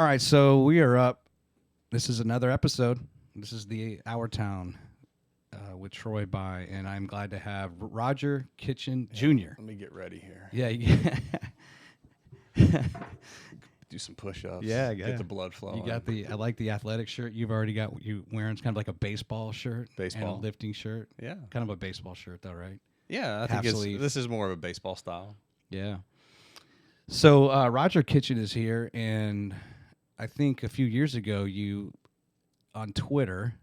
right, so we are up. This is another episode. This is the Our Town with Troy By, and I'm glad to have Roger Kitchen Jr. Let me get ready here. Yeah, Do some push-ups. Yeah. Get the blood flowing. You got I like the athletic shirt you've already got. You wearing it's kind of like a baseball shirt, and a lifting shirt. Yeah, kind of a baseball shirt though, right? Yeah, I think this is more of a baseball style. Yeah. So Roger Kitchen is here, and I think a few years ago you on Twitter,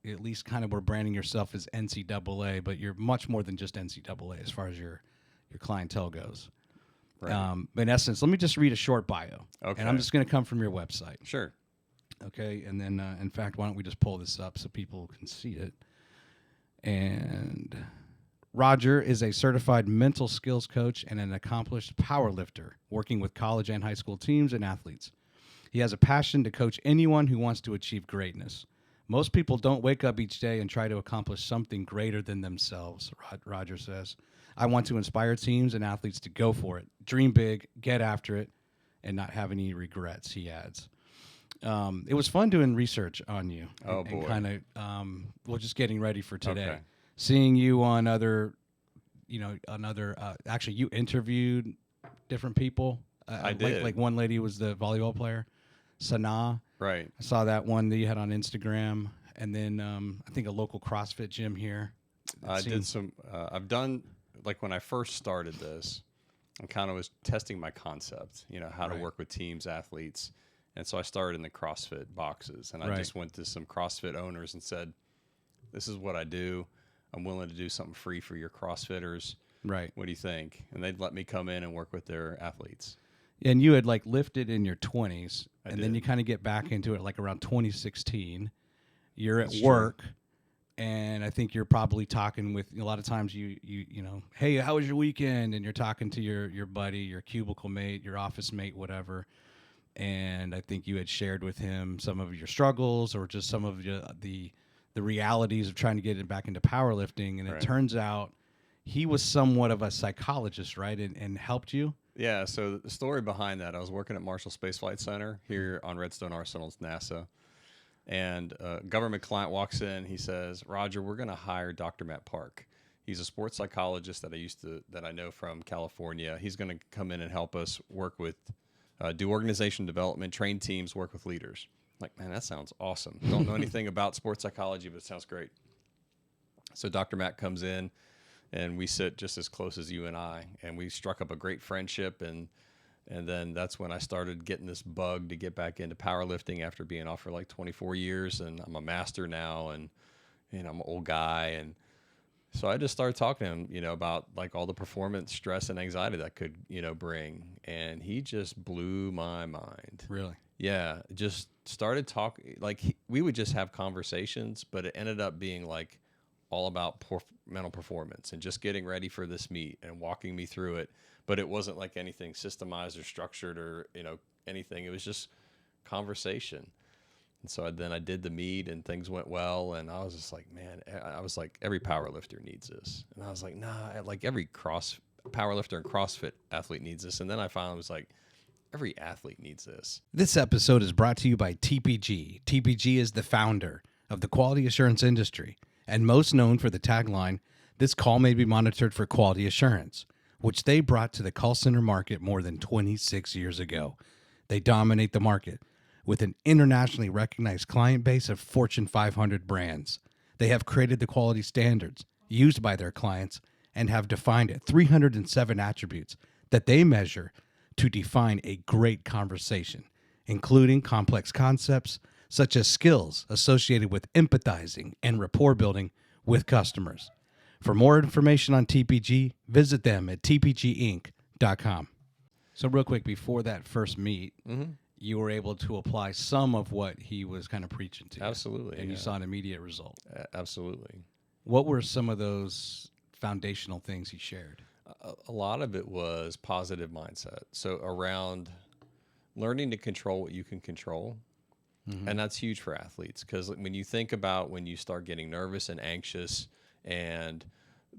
at least kind of were branding yourself as NCAA, but you're much more than just NCAA as far as your clientele goes. Right. In essence, let me just read a short bio. Okay. And I'm just going to come from your website. Sure. Okay. And then, in fact, why don't we just pull this up so people can see it? And Roger is a certified mental skills coach and an accomplished power lifter, working with college and high school teams and athletes. He has a passion to coach anyone who wants to achieve greatness. Most people don't wake up each day and try to accomplish something greater than themselves, Roger says. I want to inspire teams and athletes to go for it, dream big, get after it, and not have any regrets, he adds. It was fun doing research on you. Oh, boy. And kind of, just getting ready for today. Okay. Seeing you on actually you interviewed different people. I did. Like one lady was the volleyball player, Sanaa. Right. I saw that one that you had on Instagram. And then I think a local CrossFit gym here. I've done, like when I first started this, I kind of was testing my concept, how to work with teams, athletes. And so I started in the CrossFit boxes. And I just went to some CrossFit owners and said, this is what I do. I'm willing to do something free for your CrossFitters. Right. What do you think? And they'd let me come in and work with their athletes. And you had like lifted in your 20s. I and did. Then you kind of get back into it like around 2016. You're at That's work. true. And I think you're probably talking with a lot of times you hey, how was your weekend? And you're talking to your buddy, your cubicle mate, your office mate, whatever. And I think you had shared with him some of your struggles or just some of the realities of trying to get it back into powerlifting. And it turns out he was somewhat of a psychologist, right? And helped you. Yeah. So the story behind that, I was working at Marshall Space Flight Center here on Redstone Arsenal, NASA. And a government client walks in. He says, Roger, we're going to hire Dr. Matt Park. He's a sports psychologist that I know from California. He's going to come in and help us work with, do organization development, train teams, work with leaders. I'm like, man, that sounds awesome. Don't know anything about sports psychology, but it sounds great. So Dr. Matt comes in, and we sit just as close as you and I, and we struck up a great friendship. And then that's when I started getting this bug to get back into powerlifting after being off for like 24 years. And I'm a master now, and I'm an old guy. And so I just started talking to him, about like all the performance stress and anxiety that could, bring. And he just blew my mind. Really? Yeah. Just started talking. Like we would just have conversations, but it ended up being like all about mental performance and just getting ready for this meet and walking me through it. But it wasn't like anything systemized or structured or, anything. It was just conversation. And so then I did the meet and things went well. And I was just like, man, I was like, every power lifter needs this. And I was like, nah, like every power lifter and CrossFit athlete needs this. And then I finally was like, every athlete needs this. This episode is brought to you by TPG. TPG is the founder of the quality assurance industry and most known for the tagline, "This call may be monitored for quality assurance," which they brought to the call center market more than 26 years ago. They dominate the market with an internationally recognized client base of Fortune 500 brands. They have created the quality standards used by their clients and have defined 307 attributes that they measure to define a great conversation, including complex concepts such as skills associated with empathizing and rapport building with customers. For more information on TPG, visit them at tpginc.com. So real quick, before that first meet, you were able to apply some of what he was kind of preaching to you. Absolutely. And you saw an immediate result. Absolutely. What were some of those foundational things he shared? A lot of it was positive mindset. So around learning to control what you can control. And that's huge for athletes because when you think about when you start getting nervous and anxious and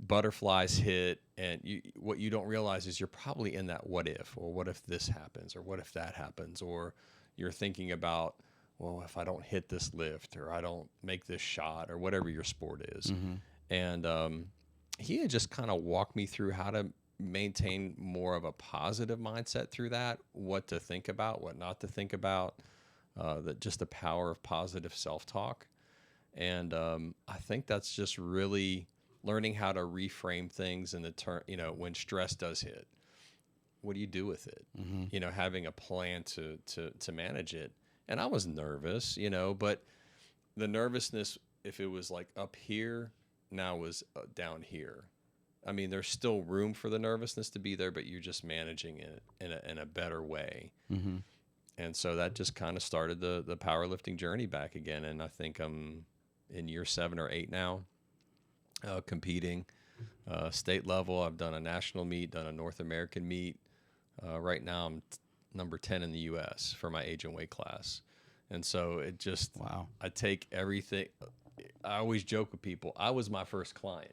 butterflies hit, and what you don't realize is you're probably in that what if, or what if this happens, or what if that happens, or you're thinking about, well, if I don't hit this lift or I don't make this shot or whatever your sport is. And he had just kind of walked me through how to maintain more of a positive mindset through that, what to think about, what not to think about, just the power of positive self-talk. And I think that's just really learning how to reframe things in the turn, when stress does hit, what do you do with it? Having a plan to manage it. And I was nervous, but the nervousness, if it was like up here, now was down here. I mean, there's still room for the nervousness to be there, but you're just managing it in a better way. And so that just kind of started the powerlifting journey back again. And I think I'm in year 7 or 8 now, competing state level. I've done a national meet, done a North American meet. Right now I'm number 10 in the U.S. for my age and weight class. And so it just, wow. I take everything. I always joke with people, I was my first client.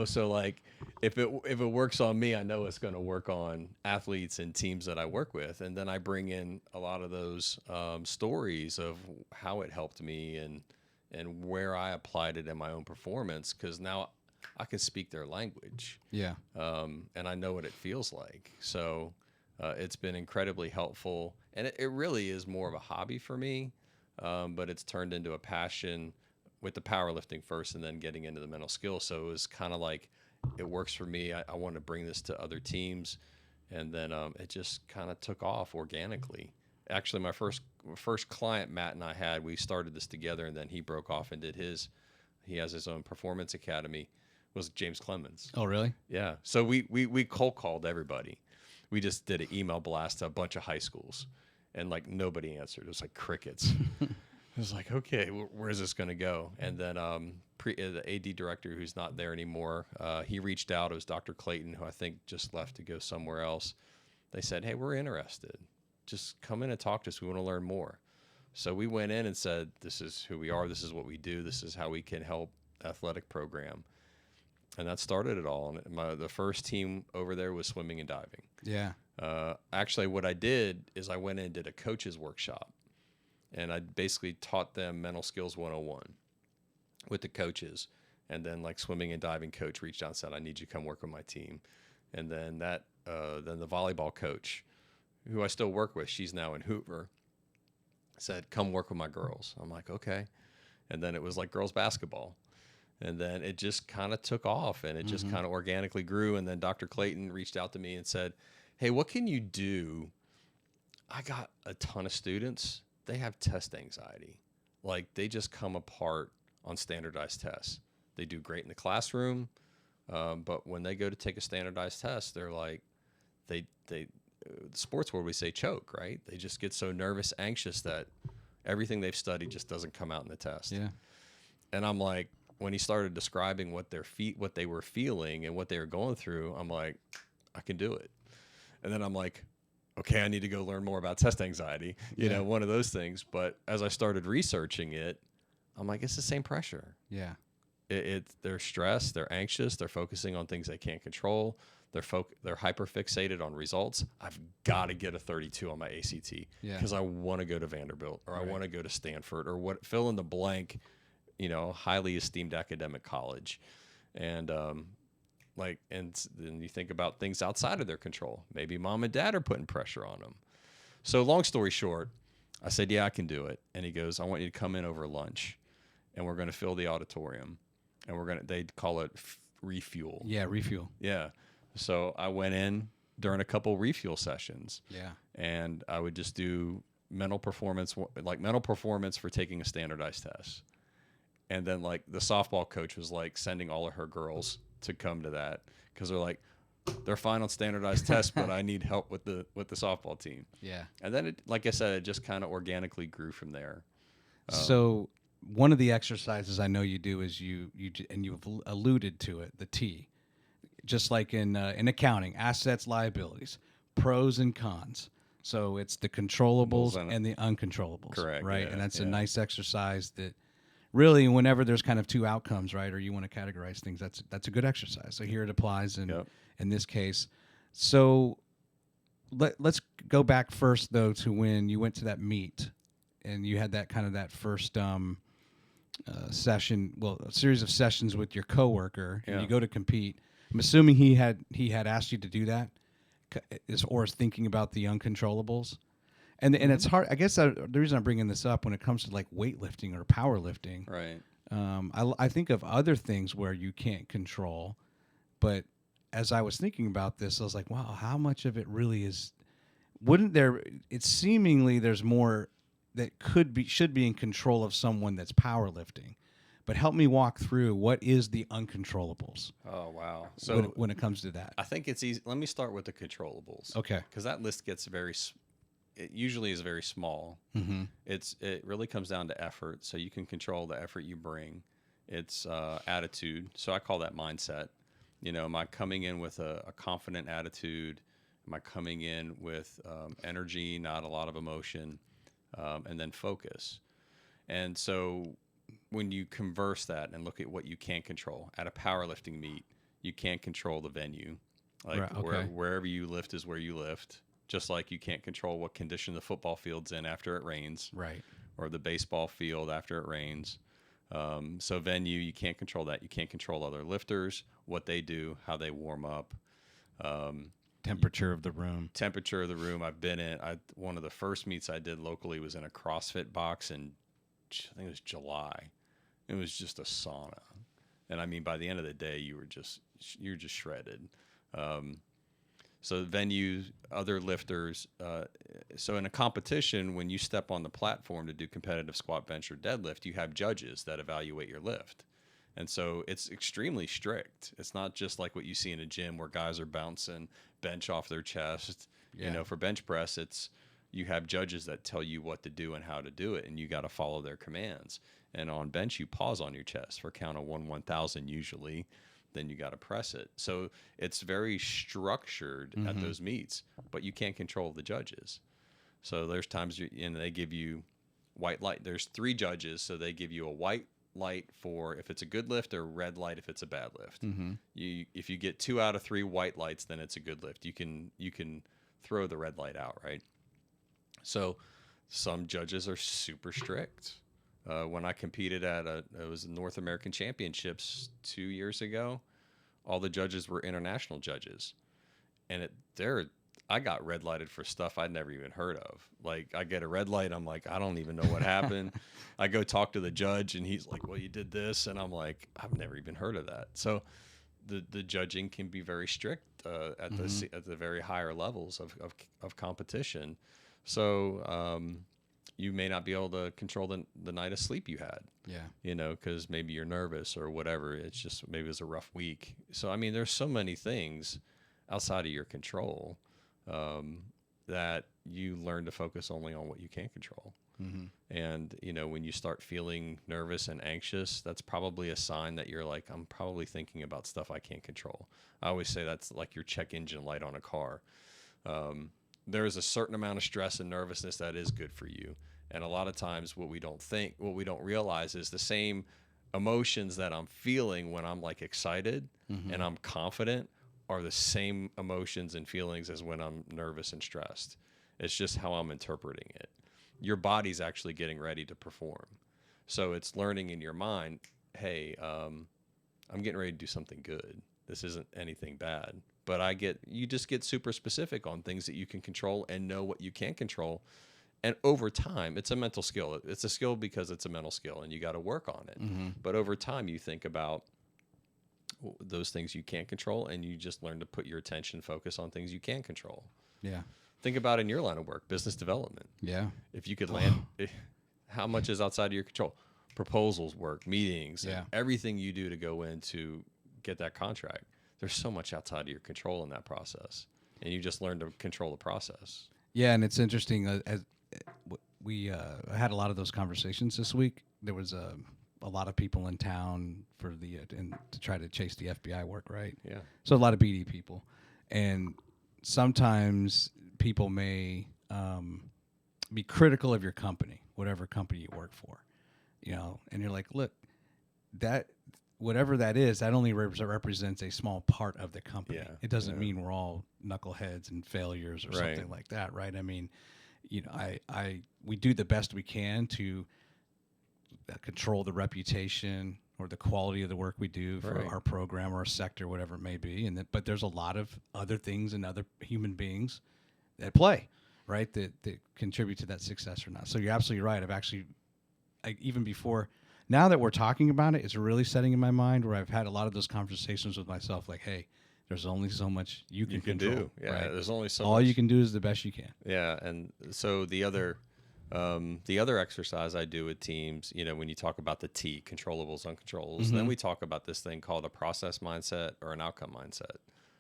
So like if it works on me, I know it's going to work on athletes and teams that I work with. And then I bring in a lot of those stories of how it helped me and where I applied it in my own performance, because now I can speak their language. Yeah. And I know what it feels like. So it's been incredibly helpful. And it really is more of a hobby for me, but it's turned into a passion with the powerlifting first and then getting into the mental skills. So it was kind of like, it works for me. I want to bring this to other teams. And then it just kind of took off organically. Actually, my first client, Matt and I had, we started this together, and then he broke off and did he has his own performance academy, was James Clemens. Oh, really? Yeah. So we cold called everybody. We just did an email blast to a bunch of high schools, and like nobody answered. It was like crickets. I was like, okay, where's this going to go? And then the AD director, who's not there anymore, he reached out. It was Dr. Clayton, who I think just left to go somewhere else. They said, hey, we're interested. Just come in and talk to us. We want to learn more. So we went in and said, this is who we are. This is what we do. This is how we can help athletic program. And that started it all. And the first team over there was swimming and diving. Yeah. Actually, what I did is I went in and did a coach's workshop. And I basically taught them mental skills 101 with the coaches. And then like swimming and diving coach reached out and said, I need you to come work with my team. And then then the volleyball coach, who I still work with, she's now in Hoover, said, come work with my girls. I'm like, okay. And then it was like girls basketball. And then it just kind of took off, and it just kind of organically grew. And then Dr. Clayton reached out to me and said, hey, what can you do? I got a ton of students. They have test anxiety. Like they just come apart on standardized tests. They do great in the classroom. But when they go to take a standardized test, they're like, the sports world, we say choke, right? They just get so nervous, anxious that everything they've studied just doesn't come out in the test. Yeah. And I'm like, when he started describing what they were feeling and what they were going through, I'm like, I can do it. And then I'm like, okay, I need to go learn more about test anxiety, you know, one of those things. But as I started researching it, I'm like, it's the same pressure. Yeah. They're stressed, they're anxious, they're focusing on things they can't control. They're hyper fixated on results. I've got to get a 32 on my ACT because I want to go to Vanderbilt or I want to go to Stanford or fill in the blank, highly esteemed academic college. And and then you think about things outside of their control. Maybe mom and dad are putting pressure on them. So long story short, I said, yeah, I can do it. And he goes, I want you to come in over lunch and we're going to fill the auditorium and they call it refuel. Yeah. Refuel. Yeah. So I went in during a couple refuel sessions. Yeah. And I would just do mental performance for taking a standardized test. And then like the softball coach was like sending all of her girls to come to that because they're like, they're fine on standardized tests, but I need help with the softball team. Yeah. And then it, like I said, it just kind of organically grew from there. So one of the exercises I know you do is you've alluded to it, the T, just like in accounting, assets, liabilities, pros and cons. So it's the controllables and the uncontrollables. Correct. Right. Yeah, and that's a nice exercise that really, whenever there's kind of two outcomes, right, or you want to categorize things, that's a good exercise. So here it applies in this case. So let's go back first though to when you went to that meet and you had that kind of that first session, well, a series of sessions with your coworker, and you go to compete. I'm assuming he had asked you to do that, or is thinking about the uncontrollables, and it's hard. I guess the reason I'm bringing this up when it comes to like weightlifting or powerlifting, Right. I think of other things where you can't control, but as I was thinking about this, I was like, wow, how much of it really is? Wouldn't there? It's seemingly there's more that should be in control of someone that's powerlifting. But help me walk through what is the uncontrollables. Oh, wow. So when it comes to that, I think it's easy. Let me start with the controllables. Okay. Because that list gets it usually is very small. Mm-hmm. It really comes down to effort. So you can control the effort you bring. It's attitude. So I call that mindset. Am I coming in with a confident attitude? Am I coming in with energy, not a lot of emotion? And then focus. And so when you converse that and look at what you can't control at a powerlifting meet, you can't control the venue. Like Right, okay. wherever you lift is where you lift. Just like you can't control what condition the football field's in after it rains, right? or the baseball field after it rains. So venue, you can't control that. You can't control other lifters, what they do, how they warm up. Temperature of the room. Temperature of the room. I've been in. One of the first meets I did locally was in a CrossFit box in, I think it was July. It was just a sauna, and I mean by the end of the day you're just shredded. So venues, other lifters. So in a competition, when you step on the platform to do competitive squat, bench, or deadlift, you have judges that evaluate your lift. And so it's extremely strict. It's not just like what you see in a gym where guys are bouncing bench off their chest. Yeah. For bench press, you have judges that tell you what to do and how to do it, and you got to follow their commands. And on bench, you pause on your chest for count of 1/1000 usually. Then you got to press it. So it's very structured at those meets, but you can't control the judges. So there's times they give you white light. There's 3 judges, so they give you a white light for if it's a good lift, or red light if it's a bad lift. Mm-hmm. If you get 2 out of 3 white lights, then it's a good lift. You can throw the red light out, right? So some judges are super strict. When I competed it was North American Championships 2 years ago, all the judges were international judges, and I got red lighted for stuff I'd never even heard of. Like, I get a red light, I'm like, I don't even know what happened. I go talk to the judge, and he's like, well, you did this, and I'm like, I've never even heard of that. So the judging can be very strict at the very higher levels of competition. So you may not be able to control the night of sleep you had. Yeah. Because maybe you're nervous or whatever. It's just maybe it was a rough week. So, I mean, there's so many things outside of your control that you learn to focus only on what you can control. Mm-hmm. And, when you start feeling nervous and anxious, that's probably a sign that you're like, I'm probably thinking about stuff I can't control. I always say that's like your check engine light on a car. There is a certain amount of stress and nervousness that is good for you. And a lot of times what we don't realize is the same emotions that I'm feeling when I'm like excited and I'm confident are the same emotions and feelings as when I'm nervous and stressed. It's just how I'm interpreting it. Your body's actually getting ready to perform. So it's learning in your mind, hey, I'm getting ready to do something good. This isn't anything bad. But you just get super specific on things that you can control and know what you can't control. And over time, it's a mental skill. It's a skill because it's a mental skill, and you got to work on it. Mm-hmm. But over time, you think about those things you can't control, and you just learn to put your attention focus on things you can control. Yeah. Think about in your line of work, business development. Yeah. If you could land, how much is outside of your control? Proposals work, meetings, and everything you do to go in to get that contract. There's so much outside of your control in that process, and you just learn to control the process. Yeah, and it's interesting. We had a lot of those conversations this week. There was a lot of people in town for to try to chase the FBI work, right? Yeah. So a lot of BD people, and sometimes people may be critical of your company, whatever company you work for, and you're like, look, that whatever that is, that only represents a small part of the company. Yeah, It doesn't yeah. mean we're all knuckleheads and failures or Right. something like that, right? I mean, we do the best we can to control the reputation or the quality of the work we do for Right. our program or our sector, whatever it may be. But there's a lot of other things and other human beings at play, right? That contribute to that success or not. So you're absolutely right. Even before, now that we're talking about it, it's really setting in my mind where I've had a lot of those conversations with myself, like, hey, there's only so much you can control. do. Yeah, right? there's only so All much you can do is the best you can. Yeah, and so the other exercise I do with teams, when you talk about the T, controllables, uncontrollables, then we talk about this thing called a process mindset or an outcome mindset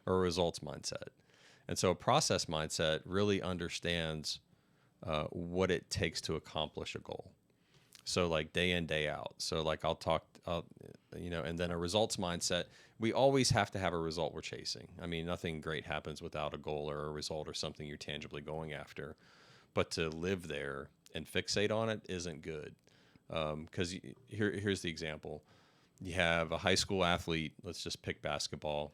or a results mindset. And so a process mindset really understands what it takes to accomplish a goal. So like day in, day out. So like and then a results mindset, we always have to have a result we're chasing. I mean, nothing great happens without a goal or a result or something you're tangibly going after. But to live there and fixate on it isn't good. Because here's the example. You have a high school athlete, let's just pick basketball.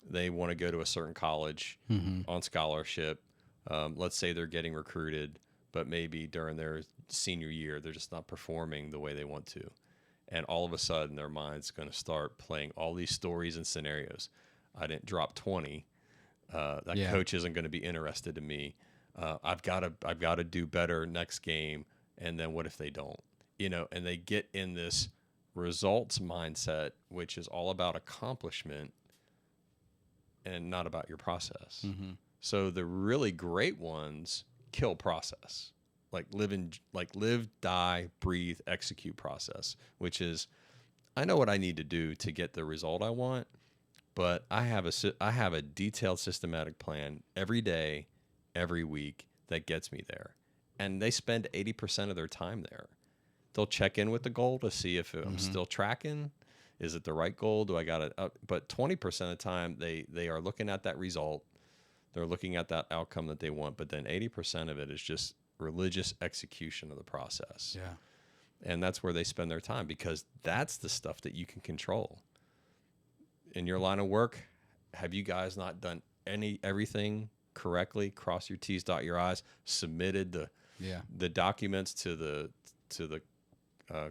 They want to go to a certain college on scholarship. Let's say they're getting recruited, but maybe during their senior year, they're just not performing the way they want to. And all of a sudden, their mind's going to start playing all these stories and scenarios. I didn't drop 20. That coach isn't going to be interested in me. I've got to do better next game. And then what if they don't? And they get in this results mindset, which is all about accomplishment and not about your process. So the really great ones kill process, like live, die, breathe, execute process, which is, I know what I need to do to get the result I want, but I have a detailed systematic plan every day, every week that gets me there. And they spend 80% of their time there. They'll check in with the goal to see if I'm still tracking. Is it the right goal? Do I got it up? But 20% of the time they are looking at that result. They're looking at that outcome that they want, but then 80% of it is just religious execution of the process. Yeah. And that's where they spend their time, because that's the stuff that you can control. In your line of work, have you guys not done everything correctly? Cross your T's, dot your I's, submitted the documents to the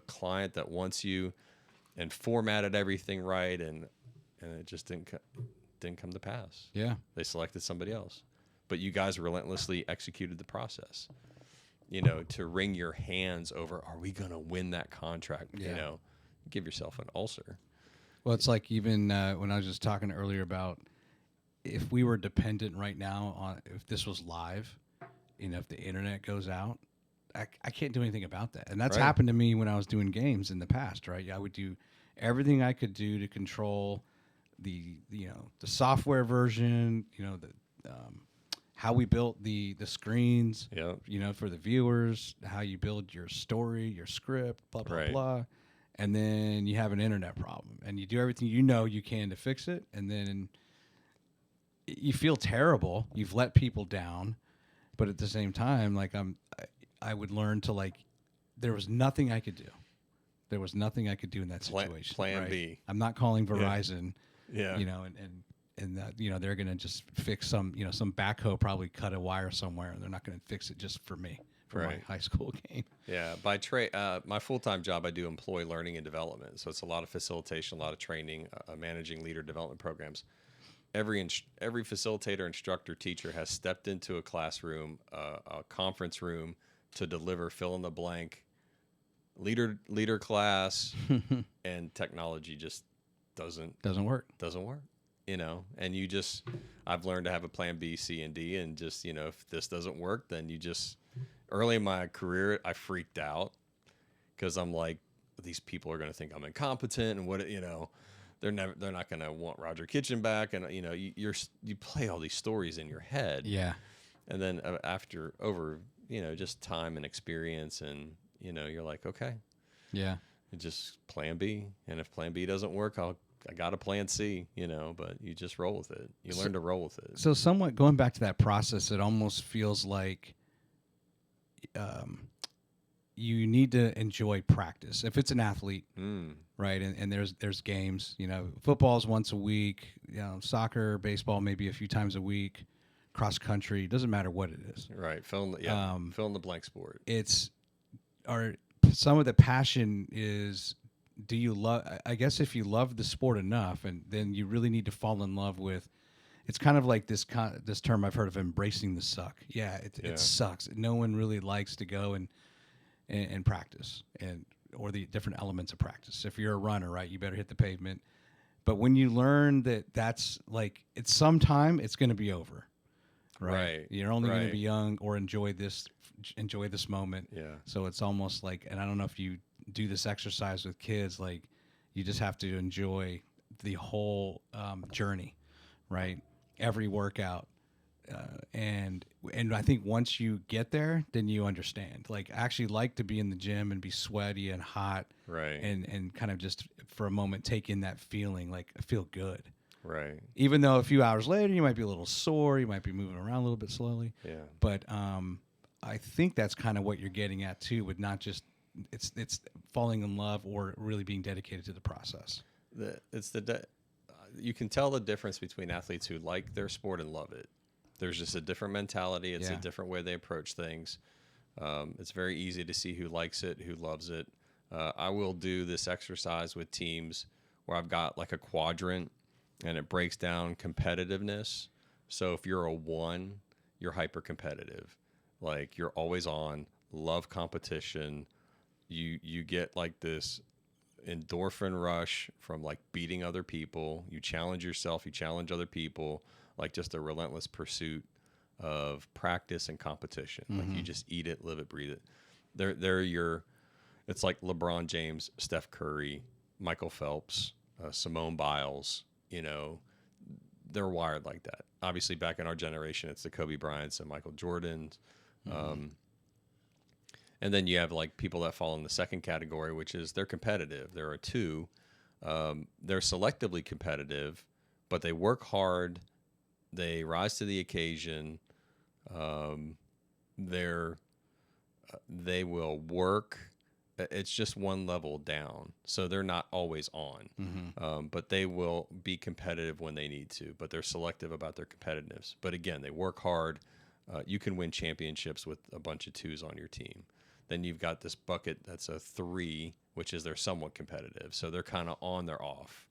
client that wants you, and formatted everything right, and it just didn't come to pass. Yeah. They selected somebody else. But you guys relentlessly executed the process, to wring your hands over, are we going to win that contract? Yeah. Give yourself an ulcer. Well, it's like even when I was just talking earlier about if we were dependent right now on, if this was live, if the internet goes out, I can't do anything about that. And that's Right. happened to me when I was doing games in the past, right? I would do everything I could do to control the software version, how we built the screens, Yep. For the viewers, how you build your story, your script, blah, blah, Right. blah. And then you have an internet problem and you do everything you can to fix it. And then you feel terrible. You've let people down. But at the same time, like I would learn to there was nothing I could do. There was nothing I could do in that situation. Plan right? B. I'm not calling Verizon, Yeah. and that, they're going to just fix some backhoe probably cut a wire somewhere and they're not going to fix it just for me, for Right. my high school game. Yeah, by trade, my full-time job, I do employee learning and development. So it's a lot of facilitation, a lot of training, managing leader development programs. Every facilitator, instructor, teacher has stepped into a classroom, a conference room to deliver fill in the blank leader class, and technology just doesn't work. And I've learned to have a plan B, C, and D, and just, if this doesn't work, then early in my career, I freaked out because I'm like, these people are going to think I'm incompetent, and they're not going to want Roger Kitchen back. And, you play all these stories in your head. Yeah. And then after over, just time and experience, and, you're like, okay, Yeah. just plan B. And if plan B doesn't work, I got a plan C, but you just roll with it. You learn to roll with it. So somewhat going back to that process, it almost feels like, you need to enjoy practice. If it's an athlete, Mm. right, and there's games, football's once a week, soccer, baseball, maybe a few times a week, cross country, doesn't matter what it is. Right. Fill in the blank sport. It's or some of the passion is, do you love, I guess if you love the sport enough, and then you really need to fall in love with, it's kind of like this term I've heard of, embracing the suck. Yeah, it sucks. No one really likes to go and practice, or the different elements of practice. If you're a runner, right, you better hit the pavement. But when you learn that that's like, it's sometime it's going to be over, right? You're only going to be young, or enjoy this moment. Yeah. So it's almost like, and I don't know if you do this exercise with kids, like you just have to enjoy the whole journey, right? Every workout. And I think once you get there, then you understand. Like, I actually like to be in the gym and be sweaty and hot, Right. and kind of just for a moment take in that feeling, like I feel good. Right. Even though a few hours later you might be a little sore, you might be moving around a little bit slowly. Yeah. But I think that's kind of what you're getting at too, with not just it's falling in love or really being dedicated to the process. You can tell the difference between athletes who like their sport and love it. There's just a different mentality. It's a different way they approach things. It's very easy to see who likes it, who loves it. I will do this exercise with teams where I've got like a quadrant, and it breaks down competitiveness. So if you're a 1, you're hyper competitive. Like, you're always on, love competition. You get like this endorphin rush from like beating other people. You challenge yourself, you challenge other people, like just a relentless pursuit of practice and competition. Like, you just eat it, live it, breathe it. It's like LeBron James, Steph Curry, Michael Phelps, Simone Biles, they're wired like that. Obviously, back in our generation, it's the Kobe Bryants and Michael Jordans. And then you have like people that fall in the second category, which is they're competitive. There are 2. They're selectively competitive, but they work hard. They rise to the occasion. They will work. It's just one level down. So they're not always on. But they will be competitive when they need to. But they're selective about their competitiveness. But again, they work hard. You can win championships with a bunch of 2s on your team. Then you've got this bucket that's a 3, which is they're somewhat competitive. So they're kind of on, they're off.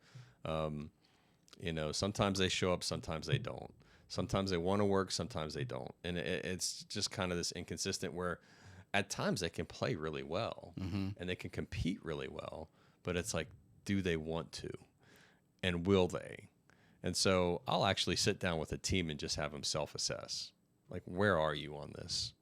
Sometimes they show up, sometimes they don't. Sometimes they want to work, sometimes they don't. And it's just kind of this inconsistent where at times they can play really well and they can compete really well. But it's like, do they want to? And will they? And so I'll actually sit down with a team and just have them self-assess. Like, where are you on this?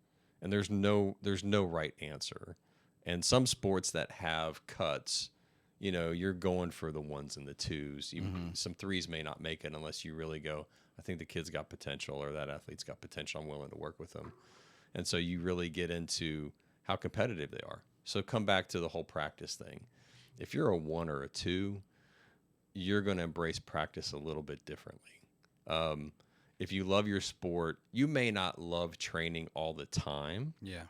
And there's no right answer. And some sports that have cuts, you're going for the 1s and the 2s. Some 3s may not make it unless you really go, I think the kid's got potential, or that athlete's got potential. I'm willing to work with them. And so you really get into how competitive they are. So come back to the whole practice thing. If you're a 1 or a 2, you're going to embrace practice a little bit differently. If you love your sport, you may not love training all the time. Yeah.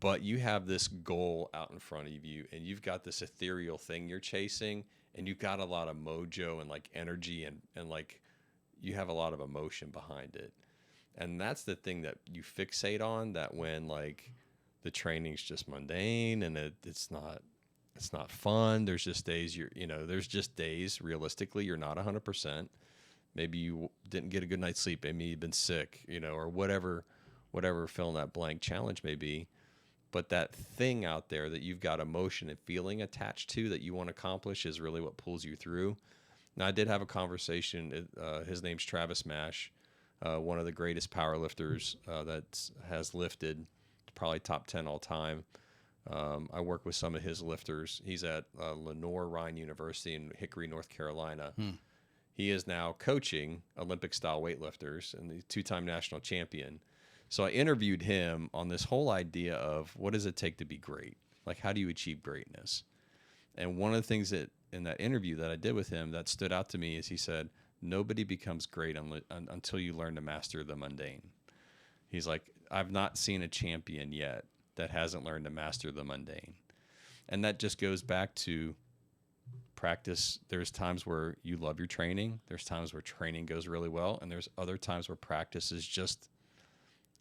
But you have this goal out in front of you, and you've got this ethereal thing you're chasing, and you've got a lot of mojo and like energy and like you have a lot of emotion behind it. And that's the thing that you fixate on, that when like the training's just mundane and it's not fun. There's just days realistically you're not 100%. Maybe you didn't get a good night's sleep. Maybe you've been sick, or whatever fill in that blank challenge may be. But that thing out there that you've got emotion and feeling attached to that you want to accomplish is really what pulls you through. Now, I did have a conversation. His name's Travis Mash, one of the greatest powerlifters that has lifted, probably top 10 all time. I work with some of his lifters. He's at Lenoir-Rhyne University in Hickory, North Carolina. He is now coaching Olympic-style weightlifters and the 2-time national champion. So I interviewed him on this whole idea of what does it take to be great? Like, how do you achieve greatness? And one of the things that in that interview that I did with him that stood out to me is he said, nobody becomes great until you learn to master the mundane. He's like, I've not seen a champion yet that hasn't learned to master the mundane. And that just goes back to practice. There's times where you love your training. There's times where training goes really well. And there's other times where practice is just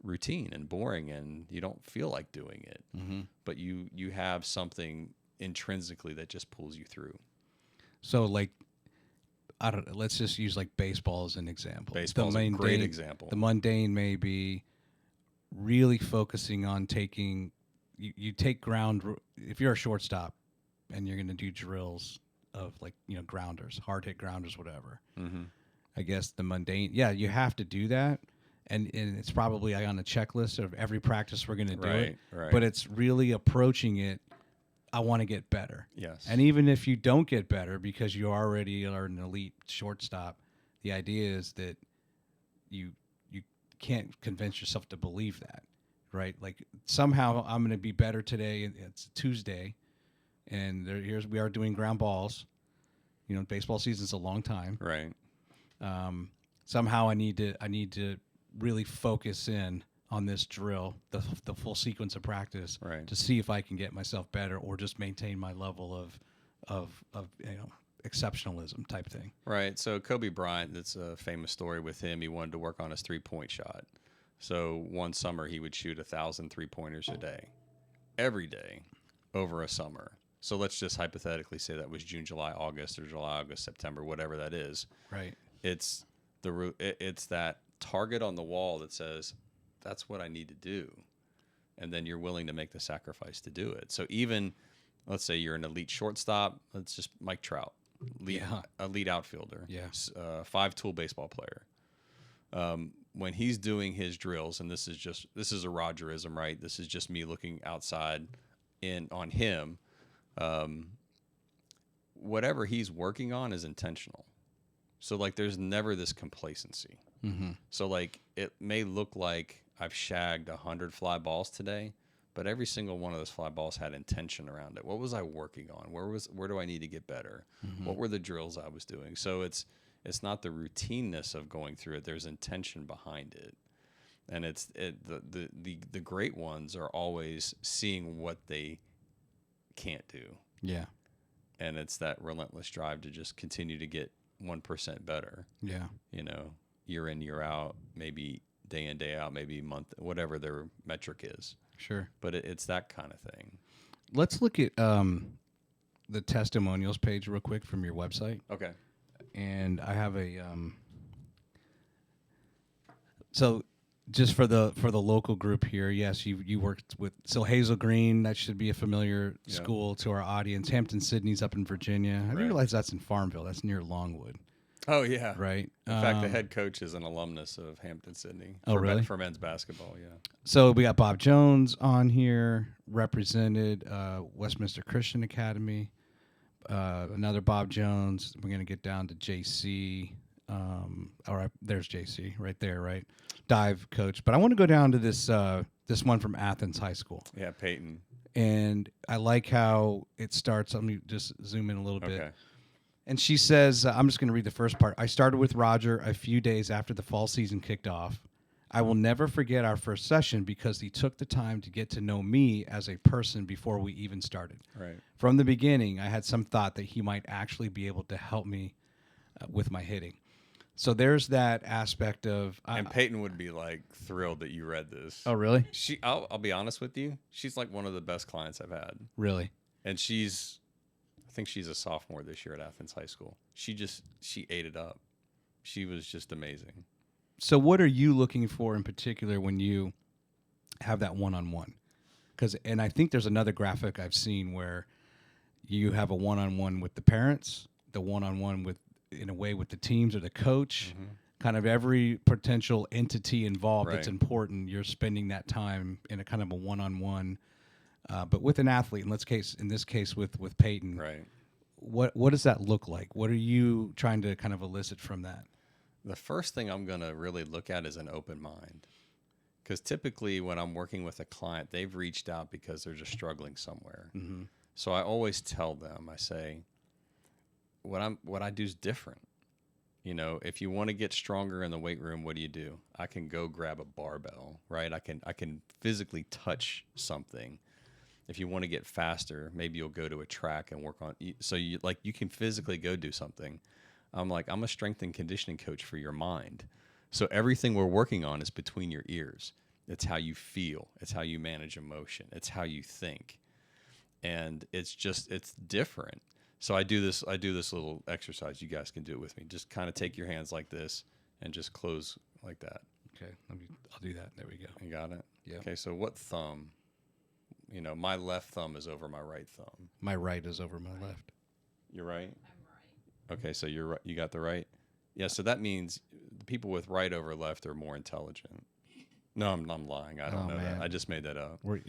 routine and boring and you don't feel like doing it. Mm-hmm. But you have something intrinsically that just pulls you through. So, like, I don't know, let's just use like baseball as an example. Baseball is a great example. The mundane may be really focusing on taking, you take ground, if you're a shortstop and you're going to do drills of like, grounders, hard hit grounders, whatever. Mm-hmm. I guess the mundane, yeah, you have to do that. And it's probably on the checklist of every practice we're going to do it. Right. But it's really approaching it, I want to get better. Yes. And even if you don't get better because you already are an elite shortstop, the idea is that you can't convince yourself to believe that, right? Like somehow I'm going to be better today. And it's Tuesday, and we are doing ground balls. Baseball season's a long time. Right. Somehow I need to really focus in on this drill, the full sequence of practice, right, to see if I can get myself better or just maintain my level of exceptionalism type thing. Right. So Kobe Bryant, that's a famous story with him. He wanted to work on his 3-point shot. So one summer he would shoot 1,000 3-pointers a day, every day, over a summer. So let's just hypothetically say that was June, July, August, or July, August, September, whatever that is. Right. It's that target on the wall that says, that's what I need to do. And then you're willing to make the sacrifice to do it. So even, let's say you're an elite shortstop. Let's just Mike Trout, elite outfielder, 5-tool baseball player. When he's doing his drills, and this is a Rogerism, right? This is just me looking outside on him. Whatever he's working on is intentional. So like there's never this complacency. Mm-hmm. So like it may look like I've shagged 100 fly balls today, but every single one of those fly balls had intention around it. What was I working on? Where do I need to get better? Mm-hmm. What were the drills I was doing? So it's not the routineness of going through it. There's intention behind it. And the great ones are always seeing what they can't do. Yeah. And it's that relentless drive to just continue to get 1% better. Yeah. Year in, year out, maybe day in, day out, maybe month, whatever their metric is. Sure. But it's that kind of thing. Let's look at the testimonials page real quick from your website. Okay. And I have a so just for the local group here, yes, you worked with Hazel Green. That should be a familiar school to our audience. Hampton Sydney's up in Virginia. I didn't realize that's in Farmville. That's near Longwood. Oh yeah, right. In fact, the head coach is an alumnus of Hampton Sydney. Really? For men's basketball, yeah. So we got Bob Jones on here, represented Westminster Christian Academy. Another Bob Jones. We're gonna get down to JC. All right, there's JC right there, right? Dive coach. But I want to go down to this one from Athens High School. Yeah, Peyton. And I like how it starts. Let me just zoom in a little bit. Okay. And she says, I'm just going to read the first part. I started with Roger a few days after the fall season kicked off. I will never forget our first session because he took the time to get to know me as a person before we even started. Right. From the beginning, I had some thought that he might actually be able to help me with my hitting. So there's that aspect of... and Peyton would be like thrilled that you read this. Oh, really? I'll be honest with you. She's like one of the best clients I've had. Really? And I think she's a sophomore this year at Athens High School. She ate it up. She was just amazing. So what are you looking for in particular when you have that one-on-one? And I think there's another graphic I've seen where you have a one-on-one with the parents, the one-on-one in a way with the teams or the coach, kind of every potential entity involved that's important. You're spending that time in a kind of a one-on-one, but with an athlete. In this case with Peyton, right? What does that look like? What are you trying to kind of elicit from that? The first thing I'm going to really look at is an open mind. Because typically when I'm working with a client, they've reached out because they're just struggling somewhere. Mm-hmm. So I always tell them, I say, what I do is different. You know, if you want to get stronger in the weight room, what do? I can go grab a barbell, right? I can physically touch something. If you want to get faster, maybe you'll go to a track and work on. So you can physically go do something. I'm a strength and conditioning coach for your mind. So everything we're working on is between your ears. It's how you feel. It's how you manage emotion. It's how you think. And it's different. So I do this little exercise. You guys can do it with me. Just kind of take your hands like this and just close like that. Okay. I'll do that. There we go. You got it? Yeah. Okay. So what thumb? You know, my left thumb is over my right thumb. My right is over my left. You're right? I'm right. Okay. So you're right. You got the right? Yeah. So that means the people with right over left are more intelligent. No, I'm lying. I don't know man. that. I just made that up. We're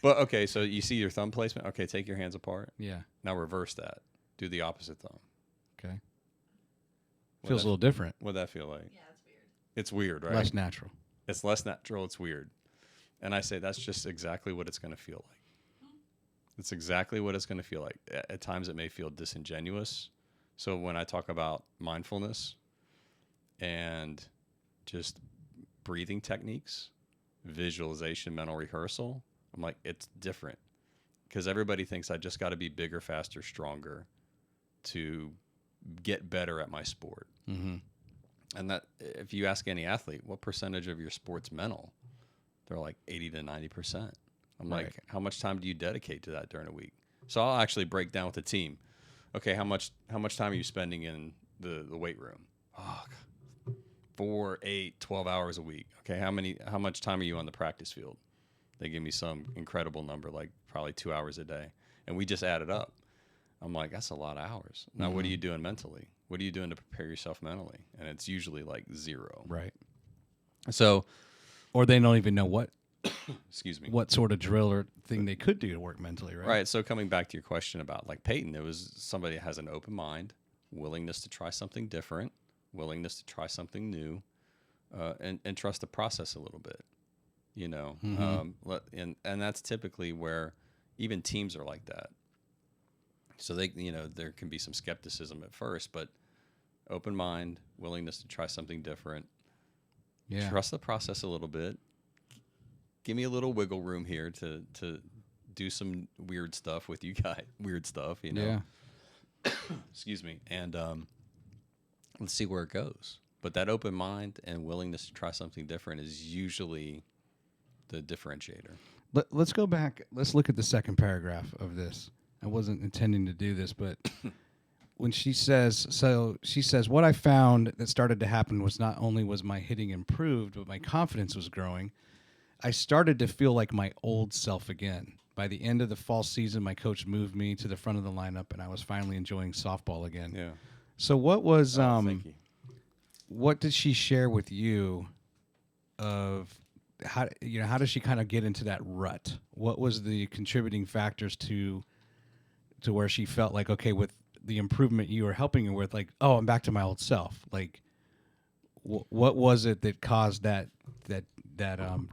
But okay, so you see your thumb placement? Okay, take your hands apart. yeah. Now reverse that. Do the opposite thumb. Okay. What'd Feels a little different. What'd that feel like? Yeah, it's weird. It's weird, right? Less natural. It's less natural. It's weird. And I say that's just exactly what it's going to feel like. It's exactly what it's going to feel like. At times it may feel disingenuous. So when I talk about mindfulness and just breathing techniques, visualization, mental rehearsal, I'm like, it's different because everybody thinks I just got to be bigger, faster, stronger to get better at my sport. Mm-hmm. And that, if you ask any athlete, what percentage of your sport's mental? They're like 80 to 90%. I'm Right. like, how much time do you dedicate to that during a week? So I'll actually break down with the team. Okay, how much time are you spending in the weight room? Oh, 4, 8, 12 hours a week. Okay, how much time are you on the practice field? They give me some incredible number, like probably 2 hours a day. And we just add it up. I'm like, that's a lot of hours. Now, what are you doing mentally? What are you doing to prepare yourself mentally? And it's usually like 0. Right. So, Or they don't even know what excuse me. what sort of drill or thing they could do to work mentally, right? Right. So coming back to your question about like Peyton, it was somebody that has an open mind, willingness to try something different, willingness to try something new, and trust the process a little bit. You know, and that's typically where even teams are like that. So there can be some skepticism at first, but open mind, willingness to try something different. Yeah. Trust the process a little bit. Give me a little wiggle room here to do some weird stuff with you guys. Weird stuff, you know. Yeah. Excuse me. And let's see where it goes. But that open mind and willingness to try something different is usually the differentiator. Let's go back. Let's look at the second paragraph of this. I wasn't intending to do this, but when she says, what I found that started to happen was not only was my hitting improved, but my confidence was growing. I started to feel like my old self again. By the end of the fall season, my coach moved me to the front of the lineup, and I was finally enjoying softball again. Yeah. So what was Thank you. what did she share with you of how does she kind of get into that rut? What was the contributing factors to where she felt like, okay, with the improvement you were helping her with, like, oh, I'm back to my old self. Like, what was it that caused that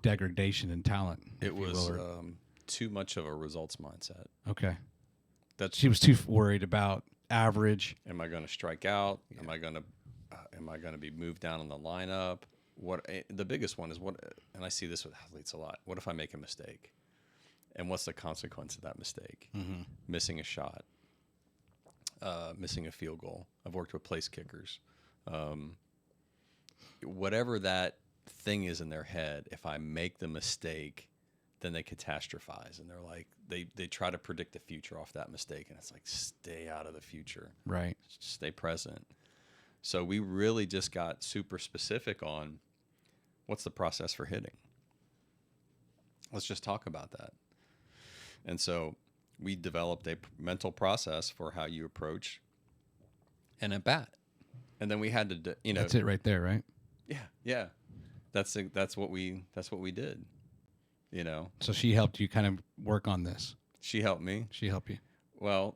degradation in talent? It was too much of a results mindset. Okay. That's She was too worried about average. Am I going to strike out? Yeah. Am I going to be moved down in the lineup? The biggest one is and I see this with athletes a lot. What if I make a mistake? And what's the consequence of that mistake? Mm-hmm. Missing a shot, missing a field goal. I've worked with place kickers. Whatever that thing is in their head, if I make the mistake, then they catastrophize. And they're like, they try to predict the future off that mistake. And it's like, stay out of the future. Right. Stay present. So we really just got super specific on what's the process for hitting. Let's just talk about that. And so we developed a mental process for how you approach an at bat. And then we had to, That's it right there, right? Yeah. That's what we did, So she helped you kind of work on this. She helped me. She helped you. Well,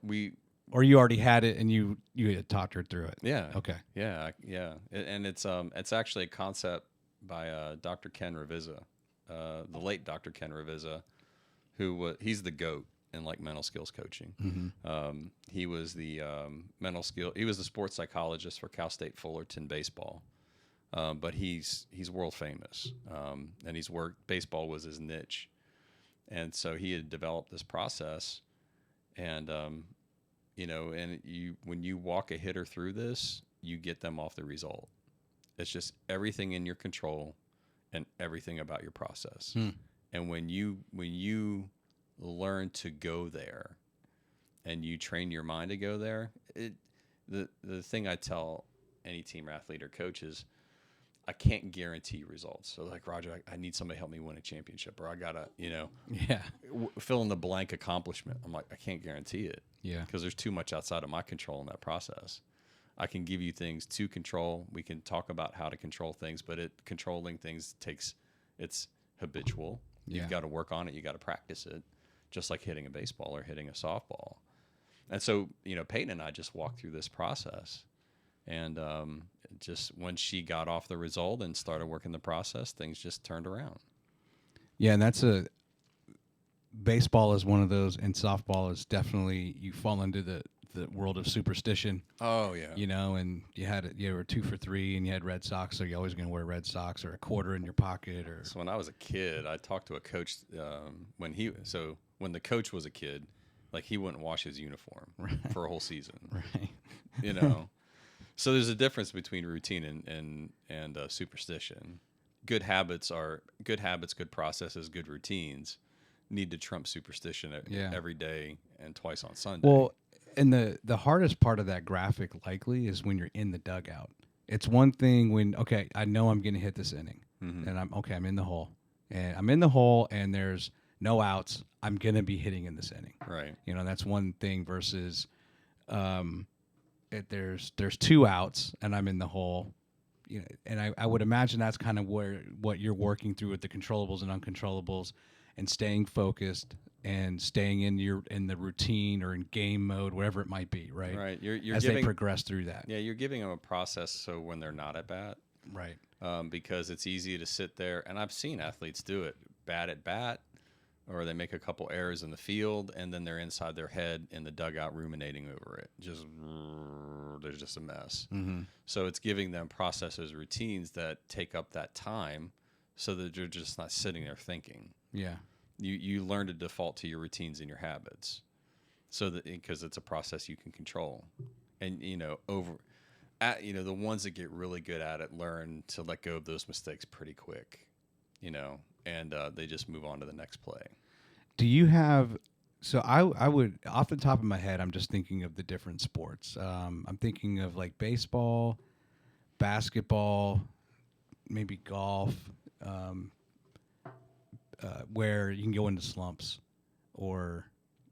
Or you already had it and you had talked her through it. Yeah. Okay. Yeah. And it's actually a concept by Dr. Ken Ravizza, the late Dr. Ken Ravizza, he's the GOAT in like mental skills coaching. Mm-hmm. He was the he was the sports psychologist for Cal State Fullerton baseball. But he's world famous, and baseball was his niche. And so he had developed this process, and when you walk a hitter through this, you get them off the result. It's just everything in your control and everything about your process. And when you learn to go there and you train your mind to go there, the thing I tell any team or athlete or coach is, I can't guarantee results. So like, Roger, I need somebody to help me win a championship, or I gotta, fill in the blank accomplishment. I'm like, I can't guarantee it. Yeah. Because there's too much outside of my control in that process. I can give you things to control. We can talk about how to control things, but controlling things it's habitual. Yeah. You've got to work on it. You got to practice it, just like hitting a baseball or hitting a softball. And so, Peyton and I just walked through this process. And just when she got off the result and started working the process, things just turned around. Yeah, and baseball is one of those, and softball is definitely, you fall into the world of superstition. Oh, yeah. And you were 2 for 3 and you had Red Sox, so you're always going to wear Red Sox or a quarter in your pocket. Or So when I was a kid, I talked to a coach when the coach was a kid, like he wouldn't wash his uniform for a whole season. Right. So there's a difference between routine and superstition. Good habits, good processes, good routines need to trump superstition every day and twice on Sunday. Well, and the hardest part of that graphic likely is when you're in the dugout. It's one thing when, okay, I know I'm going to hit this inning, and I'm in the hole, and there's no outs. I'm going to be hitting in this inning. Right. That's one thing versus there's 2 outs and I'm in the hole. And I would imagine that's kind of what you're working through with the controllables and uncontrollables, and staying focused and staying in the routine or in game mode, whatever it might be, right? Right. They progress through that. Yeah, you're giving them a process so when they're not at bat. Right. Because it's easy to sit there, and I've seen athletes do it, bad at bat, or they make a couple errors in the field, and then they're inside their head in the dugout ruminating over it. There's just a mess. Mm-hmm. So it's giving them processes, routines that take up that time so that you're just not sitting there thinking. Yeah. You learn to default to your routines and your habits, so that because it's a process you can control, and the ones that get really good at it learn to let go of those mistakes pretty quick, and they just move on to the next play. Do you have? So I would, off the top of my head, I'm just thinking of the different sports. I'm thinking of like baseball, basketball, maybe golf. Where you can go into slumps, or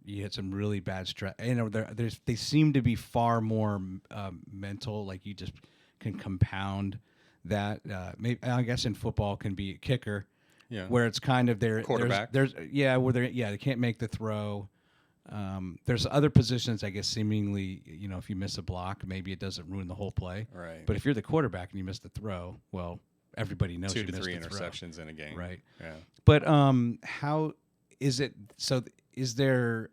you hit some really bad stress. They seem to be far more mental. Like you just can compound that. Maybe I guess in football can be a kicker, where it's kind of quarterback. They can't make the throw. There's other positions, I guess, seemingly, if you miss a block, maybe it doesn't ruin the whole play. Right. But if you're the quarterback and you miss the throw, well, everybody knows 2 you to missed 3 the interceptions throw. in a game. Right. Yeah. But how is it? So is there?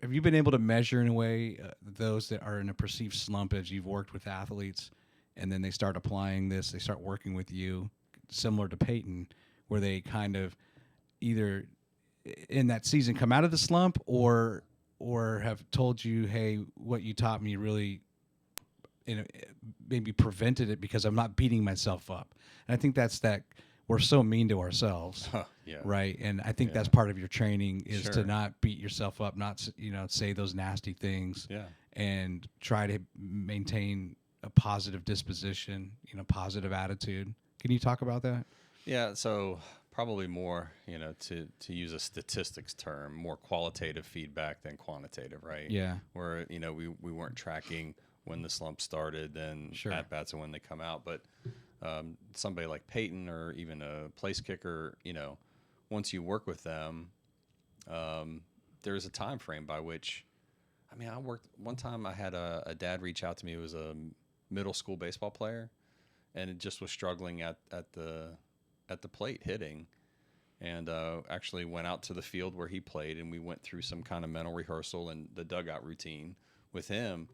Have you been able to measure in a way those that are in a perceived slump as you've worked with athletes, and then they start applying this, they start working with you, similar to Peyton, where they kind of either in that season come out of the slump or have told you, hey, what you taught me really, maybe prevented it because I'm not beating myself up. And I think that's that we're so mean to ourselves, right? And I think that's part of your training is to not beat yourself up, not say those nasty things, and try to maintain a positive disposition, positive attitude. Can you talk about that? Yeah. So probably more, to use a statistics term, more qualitative feedback than quantitative, right? Yeah. Where we weren't tracking when the slump started, then at bats and when they come out, but. Somebody like Peyton or even a place kicker, once you work with them, there's a time frame by which, I worked one time. I had a dad reach out to me who was a middle school baseball player, and it just was struggling at the plate hitting, and actually went out to the field where he played, and we went through some kind of mental rehearsal and the dugout routine with him.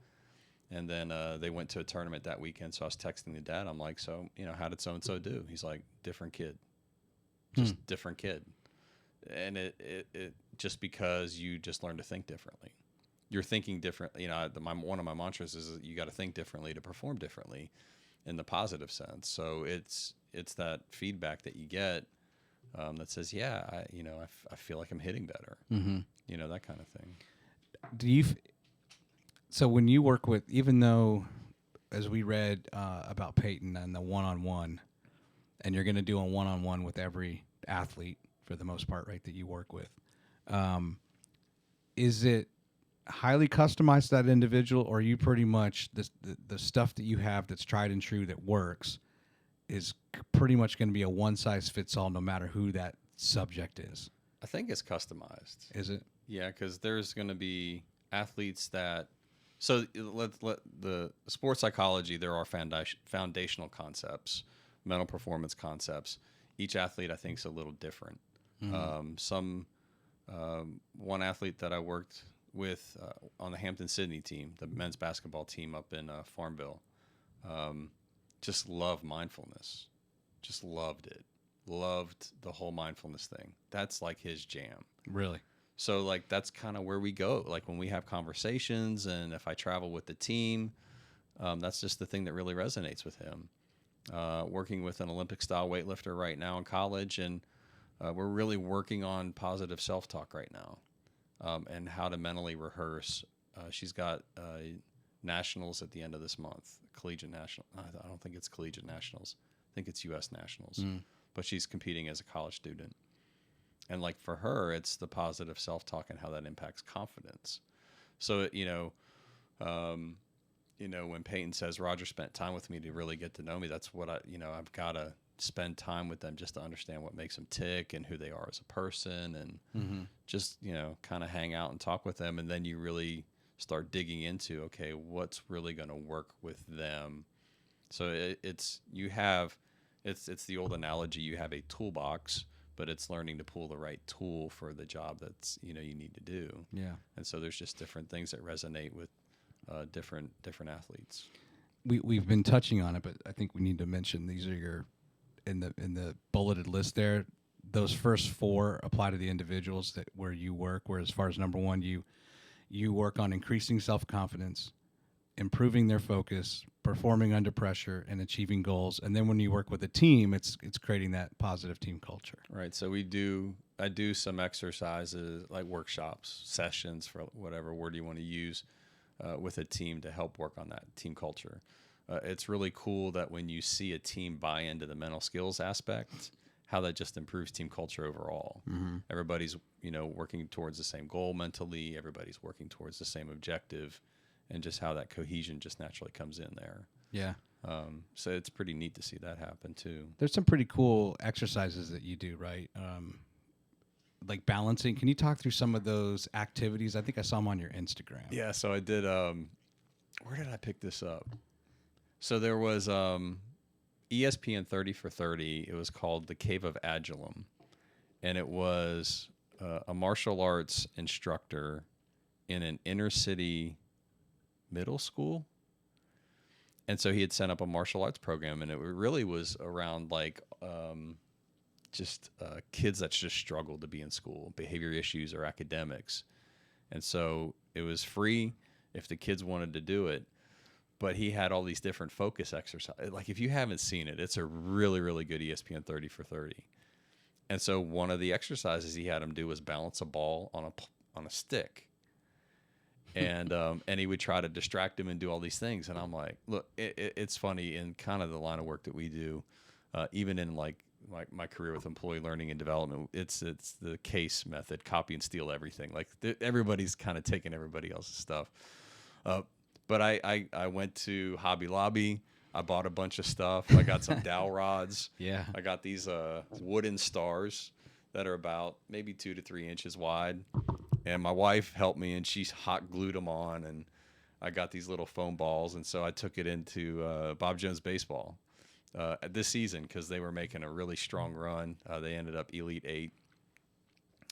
And then they went to a tournament that weekend. So I was texting the dad. I'm like, so, how did so-and-so do? He's like, different kid. Just different kid. And it just because you just learn to think differently. You're thinking differently. One of my mantras is that you got to think differently to perform differently in the positive sense. So it's that feedback that you get that says, yeah, I feel like I'm hitting better. That kind of thing. So when you work with, even though, as we read about Peyton and the one-on-one, and you're going to do a one-on-one with every athlete for the most part, right, that you work with, is it highly customized to that individual, or are you pretty much the stuff that you have that's tried and true that works is pretty much going to be a one-size-fits-all no matter who that subject is? I think it's customized. Is it? Yeah, because there's going to be athletes that... So let the sports psychology, there are foundational concepts, mental performance concepts. Each athlete, I think, is a little different. One athlete that I worked with on the Hampton-Sydney team, the men's basketball team up in Farmville, just loved mindfulness. Just loved it. Loved the whole mindfulness thing. That's like his jam. Really? So, like, that's kind of where we go. Like, when we have conversations and if I travel with the team, that's just the thing that really resonates with him. Working with an Olympic-style weightlifter right now in college, and we're really working on positive self-talk right now and how to mentally rehearse. She's got nationals at the end of this month, collegiate national. I don't think it's collegiate nationals. I think it's U.S. nationals. But she's competing as a college student. And like for her, it's the positive self-talk and how that impacts confidence. So, when Peyton says Roger spent time with me to really get to know me, that's what I've got to spend time with them just to understand what makes them tick and who they are as a person, and just, kind of hang out and talk with them. And then you really start digging into, okay, what's really going to work with them. So it's the old analogy, you have a toolbox, but it's learning to pull the right tool for the job that's, you need to do. Yeah. And so there's just different things that resonate with different athletes. We've been touching on it, but I think we need to mention these are your, in the bulleted list there, those first four apply to the individuals where you work, where as far as number one, you work on increasing self-confidence, improving their focus, performing under pressure, and achieving goals. And then when you work with a team, it's creating that positive team culture. Right. So I do some exercises like workshops, sessions, for whatever word you want to use, with a team to help work on that team culture. It's really cool that when you see a team buy into the mental skills aspect, how that just improves team culture overall. Everybody's, working towards the same goal mentally. Everybody's working towards the same objective. And just how that cohesion just naturally comes in there. Yeah. So it's pretty neat to see that happen too. There's some pretty cool exercises that you do, right? Like balancing. Can you talk through some of those activities? I think I saw them on your Instagram. Yeah. So I did. Where did I pick this up? So there was ESPN 30 for 30. It was called The Cave of Agilum. And it was a martial arts instructor in an inner city middle school. And so he had set up a martial arts program, and it really was around like kids that just struggled to be in school, behavior issues or academics. And so it was free if the kids wanted to do it, but he had all these different focus exercises. Like if you haven't seen it, it's a really, really good ESPN 30 for 30. And so one of the exercises he had him do was balance a ball on a stick. And he would try to distract him and do all these things. And I'm like, look, it's funny in kind of the line of work that we do, even in like my career with employee learning and development, it's the case method, copy and steal everything. Like everybody's kind of taking everybody else's stuff. But I went to Hobby Lobby. I bought a bunch of stuff. I got some dowel rods. Yeah. I got these wooden stars that are about maybe 2 to 3 inches wide. And my wife helped me, and she hot glued them on. And I got these little foam balls. And so I took it into Bob Jones Baseball. this season because they were making a really strong run. They ended up Elite Eight.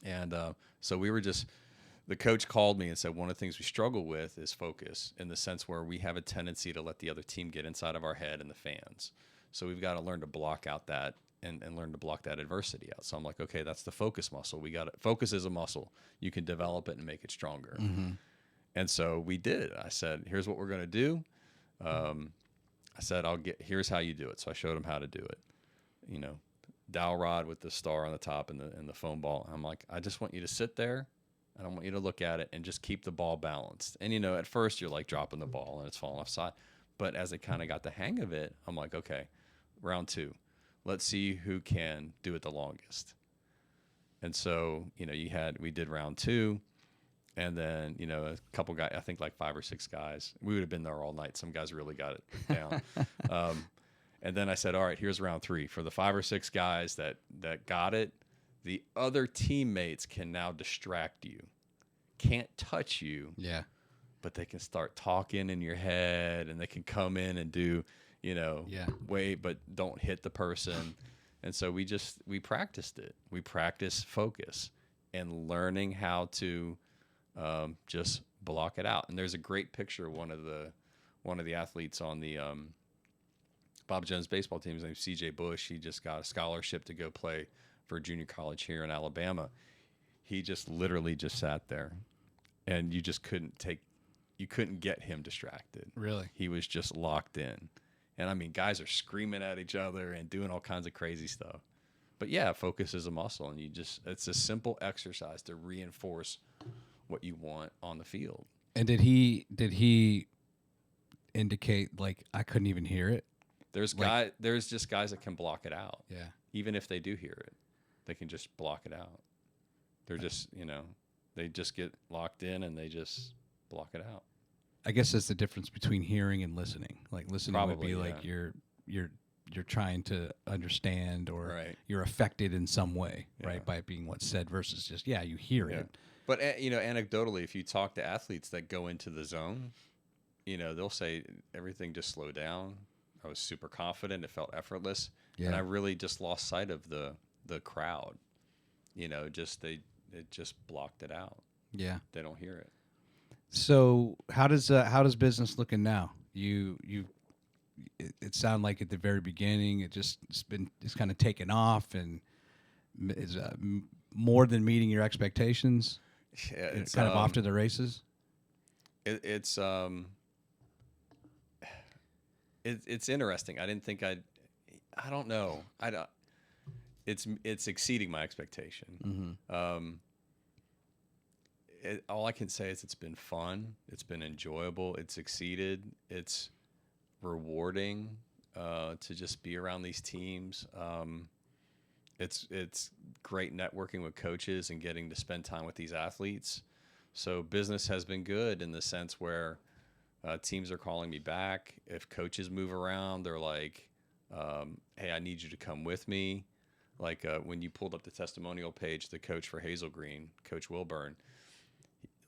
And so we were the coach called me and said, one of the things we struggle with is focus, in the sense where we have a tendency to let the other team get inside of our head and the fans. So we've got to learn to block out that and learn to block that adversity out. So I'm like, okay, that's the focus muscle. Focus is a muscle. You can develop it and make it stronger. Mm-hmm. And so we did. I said, here's what we're going to do. I said, here's how you do it. So I showed him how to do it. You know, dowel rod with the star on the top and the foam ball. I'm like, I just want you to sit there. I don't want you to look at it, and just keep the ball balanced. And, you know, at first you're like dropping the ball and it's falling offside. But as I kind of got the hang of it, I'm like, okay, round 2. Let's see who can do it the longest. And so, you know, we did round 2. And then, you know, a couple guys, I think like 5 or 6 guys. We would have been there all night. Some guys really got it down. And then I said, all right, here's round 3. For the 5 or 6 guys that got it, the other teammates can now distract you. Can't touch you. Yeah. But they can start talking in your head, and they can come in and do, you know, wait, but don't hit the person. And so we practiced it. We practiced focus and learning how to just block it out. And there's a great picture of one of the athletes on the Bob Jones baseball team. His name's C.J. Bush. He just got a scholarship to go play for junior college here in Alabama. He just literally just sat there, and you couldn't get him distracted. Really? He was just locked in. And I mean, guys are screaming at each other and doing all kinds of crazy stuff. But yeah, focus is a muscle, and it's a simple exercise to reinforce what you want on the field. And did he indicate, like, I couldn't even hear it? There's just guys that can block it out. Yeah. Even if they do hear it, they can just block it out. They're just, you know, they just get locked in and they just block it out. I guess that's the difference between hearing and listening. Like, listening Probably, would be like you're trying to understand, or Right. you're affected in some way, right, by it being what's said, versus just you hear it. But you know, anecdotally, if you talk to athletes that go into the zone, you know, they'll say everything just slowed down. I was super confident. It felt effortless, and I really just lost sight of the crowd. You know, it just blocked it out. Yeah, they don't hear it. So how does business looking now? It sounded like at the very beginning it's kind of taken off and is more than meeting your expectations. Yeah, it's kind of off to the races. It's interesting. I didn't think I don't know. It's exceeding my expectation. Mm-hmm. All I can say is it's been fun. It's been enjoyable. It's exceeded. It's rewarding to just be around these teams. It's great networking with coaches and getting to spend time with these athletes. So business has been good in the sense where teams are calling me back. If coaches move around, they're like, hey, I need you to come with me. Like when you pulled up the testimonial page, the coach for Hazel Green, Coach Wilburn,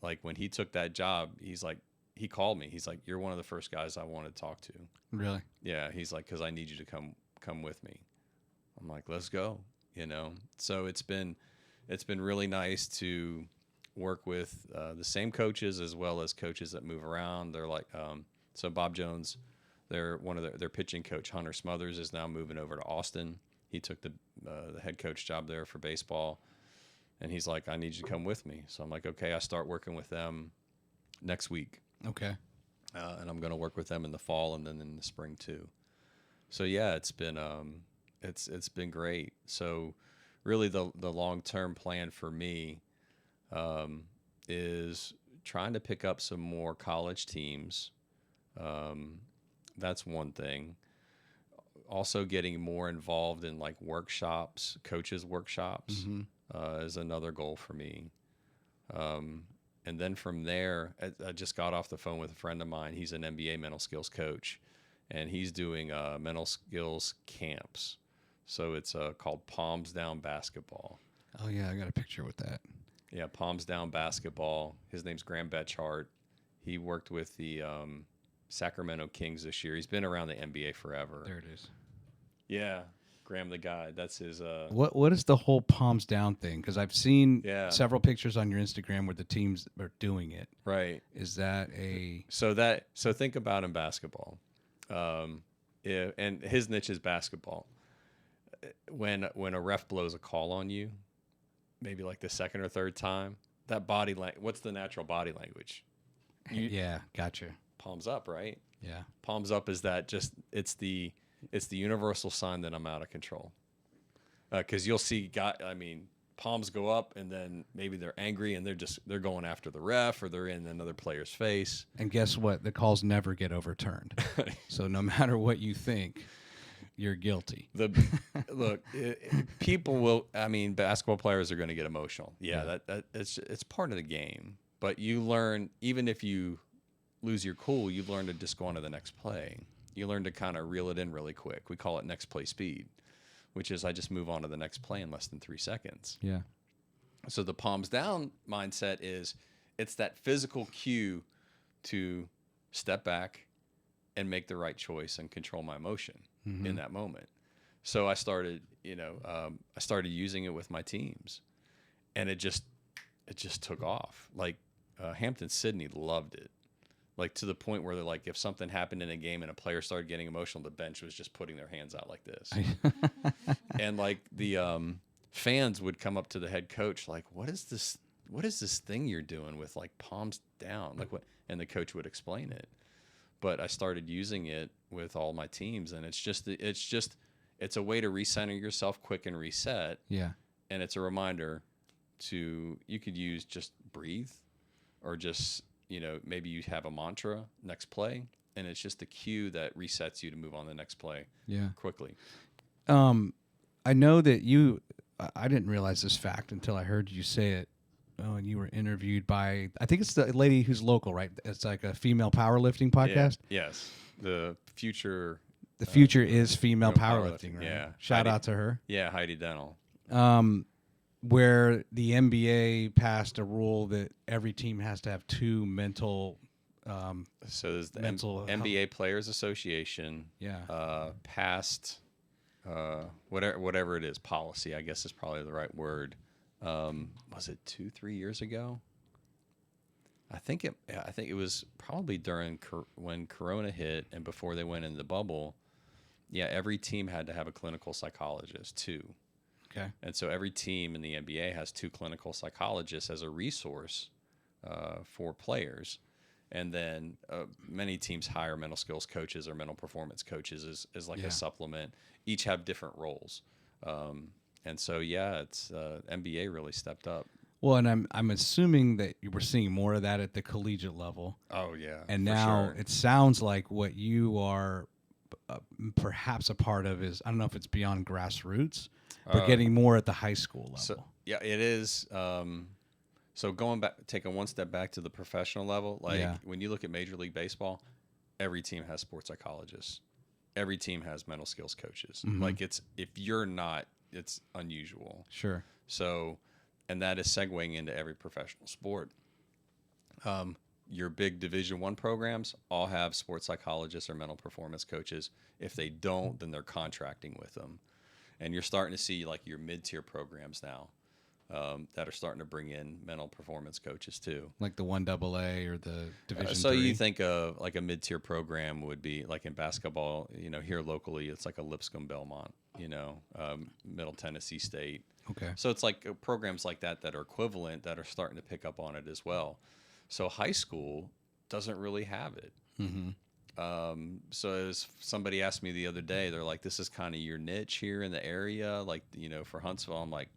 like when he took that job, he called me. He's like, you're one of the first guys I want to talk to. Really? Yeah. He's like, because I need you to come with me. I'm like, let's go. You know. So it's been really nice to work with the same coaches as well as coaches that move around. They're like, so Bob Jones, one of their pitching coach, Hunter Smothers, is now moving over to Austin. He took the head coach job there for baseball. And he's like, I need you to come with me. So I'm like, okay, I start working with them next week. Okay. And I'm going to work with them in the fall and then in the spring too. So yeah, it's been great. So really the long-term plan for me is trying to pick up some more college teams. That's one thing. Also getting more involved in like workshops, coaches workshops. Mm-hmm. Is another goal for me. And then from there, I just got off the phone with a friend of mine. He's an NBA mental skills coach, and he's doing mental skills camps. So it's called Palms Down Basketball. Oh, yeah, I got a picture with that. Yeah, Palms Down Basketball. His name's Graham Betchart. He worked with the Sacramento Kings this year. He's been around the NBA forever. There it is. Yeah, Graham the guide. That's his. What is the whole palms down thing? Because I've seen Yeah. several pictures on your Instagram where the teams are doing it. Right. Is that a So think about in basketball, and his niche is basketball. When a ref blows a call on you, maybe like the second or third time, that body what's the natural body language? yeah, gotcha. Palms up, right? Yeah. Palms up is that just it's the universal sign that I'm out of control. Because you'll see palms go up and then maybe they're angry and they're going after the ref or they're in another player's face. And guess what? The calls never get overturned. So no matter what you think, you're guilty. People will. Basketball players are going to get emotional. Yeah, that it's part of the game. But you learn, even if you lose your cool, you learn to just go on to the next play. You learn to kind of reel it in really quick. We call it next play speed, which is I just move on to the next play in less than 3 seconds. Yeah. So the palms down mindset is it's that physical cue to step back and make the right choice and control my emotion in that moment. So I started using it with my teams, and it just took off. Like Hampton Sydney loved it. Like to the point where they're like, if something happened in a game and a player started getting emotional, the bench was just putting their hands out like this. And like the fans would come up to the head coach like, what is this thing you're doing with like palms down? Like what? And the coach would explain it. But I started using it with all my teams, and it's a way to recenter yourself quick and reset. Yeah. And it's a reminder you could use just breathe, or just, maybe you have a mantra, next play, and it's just a cue that resets you to move on the next play quickly. I know that I didn't realize this fact until I heard you say it. Oh, and you were interviewed by, I think it's the lady who's local, right? It's like a female powerlifting podcast. Yeah. Yes. The future is female powerlifting, right? Yeah. Shout out to her. Yeah, Heidi Dental. Where the NBA passed a rule that every team has to have 2 mental. So there's the NBA Players Association. Yeah. Passed whatever it is, policy, I guess is probably the right word. Was it 2-3 years ago? I think it was probably during when Corona hit and before they went into the bubble. Yeah, every team had to have a clinical psychologist too. Okay. And so every team in the NBA has 2 clinical psychologists as a resource for players. And then many teams hire mental skills coaches or mental performance coaches as like a supplement. Each have different roles. And so, it's NBA really stepped up. Well, and I'm assuming that you were seeing more of that at the collegiate level. Oh, yeah. And now it sounds like what you are perhaps a part of is, I don't know if it's beyond grassroots, but getting more at the high school level. So, it is. So going back, taking one step back to the professional level, when you look at Major League Baseball, every team has sports psychologists. Every team has mental skills coaches. Mm-hmm. Like if you're not, it's unusual. Sure. So, and that is segueing into every professional sport. Your big Division I programs all have sports psychologists or mental performance coaches. If they don't, then they're contracting with them. And you're starting to see like your mid-tier programs now that are starting to bring in mental performance coaches too. Like the 1AA or the Division So 3. you think of like a mid-tier program would be like in basketball, here locally, it's like a Lipscomb Belmont, Middle Tennessee State. Okay. So it's like programs like that are equivalent that are starting to pick up on it as well. So high school doesn't really have it. Mm-hmm. So as somebody asked me the other day, they're like, this is kind of your niche here in the area, like, for Huntsville. I'm like,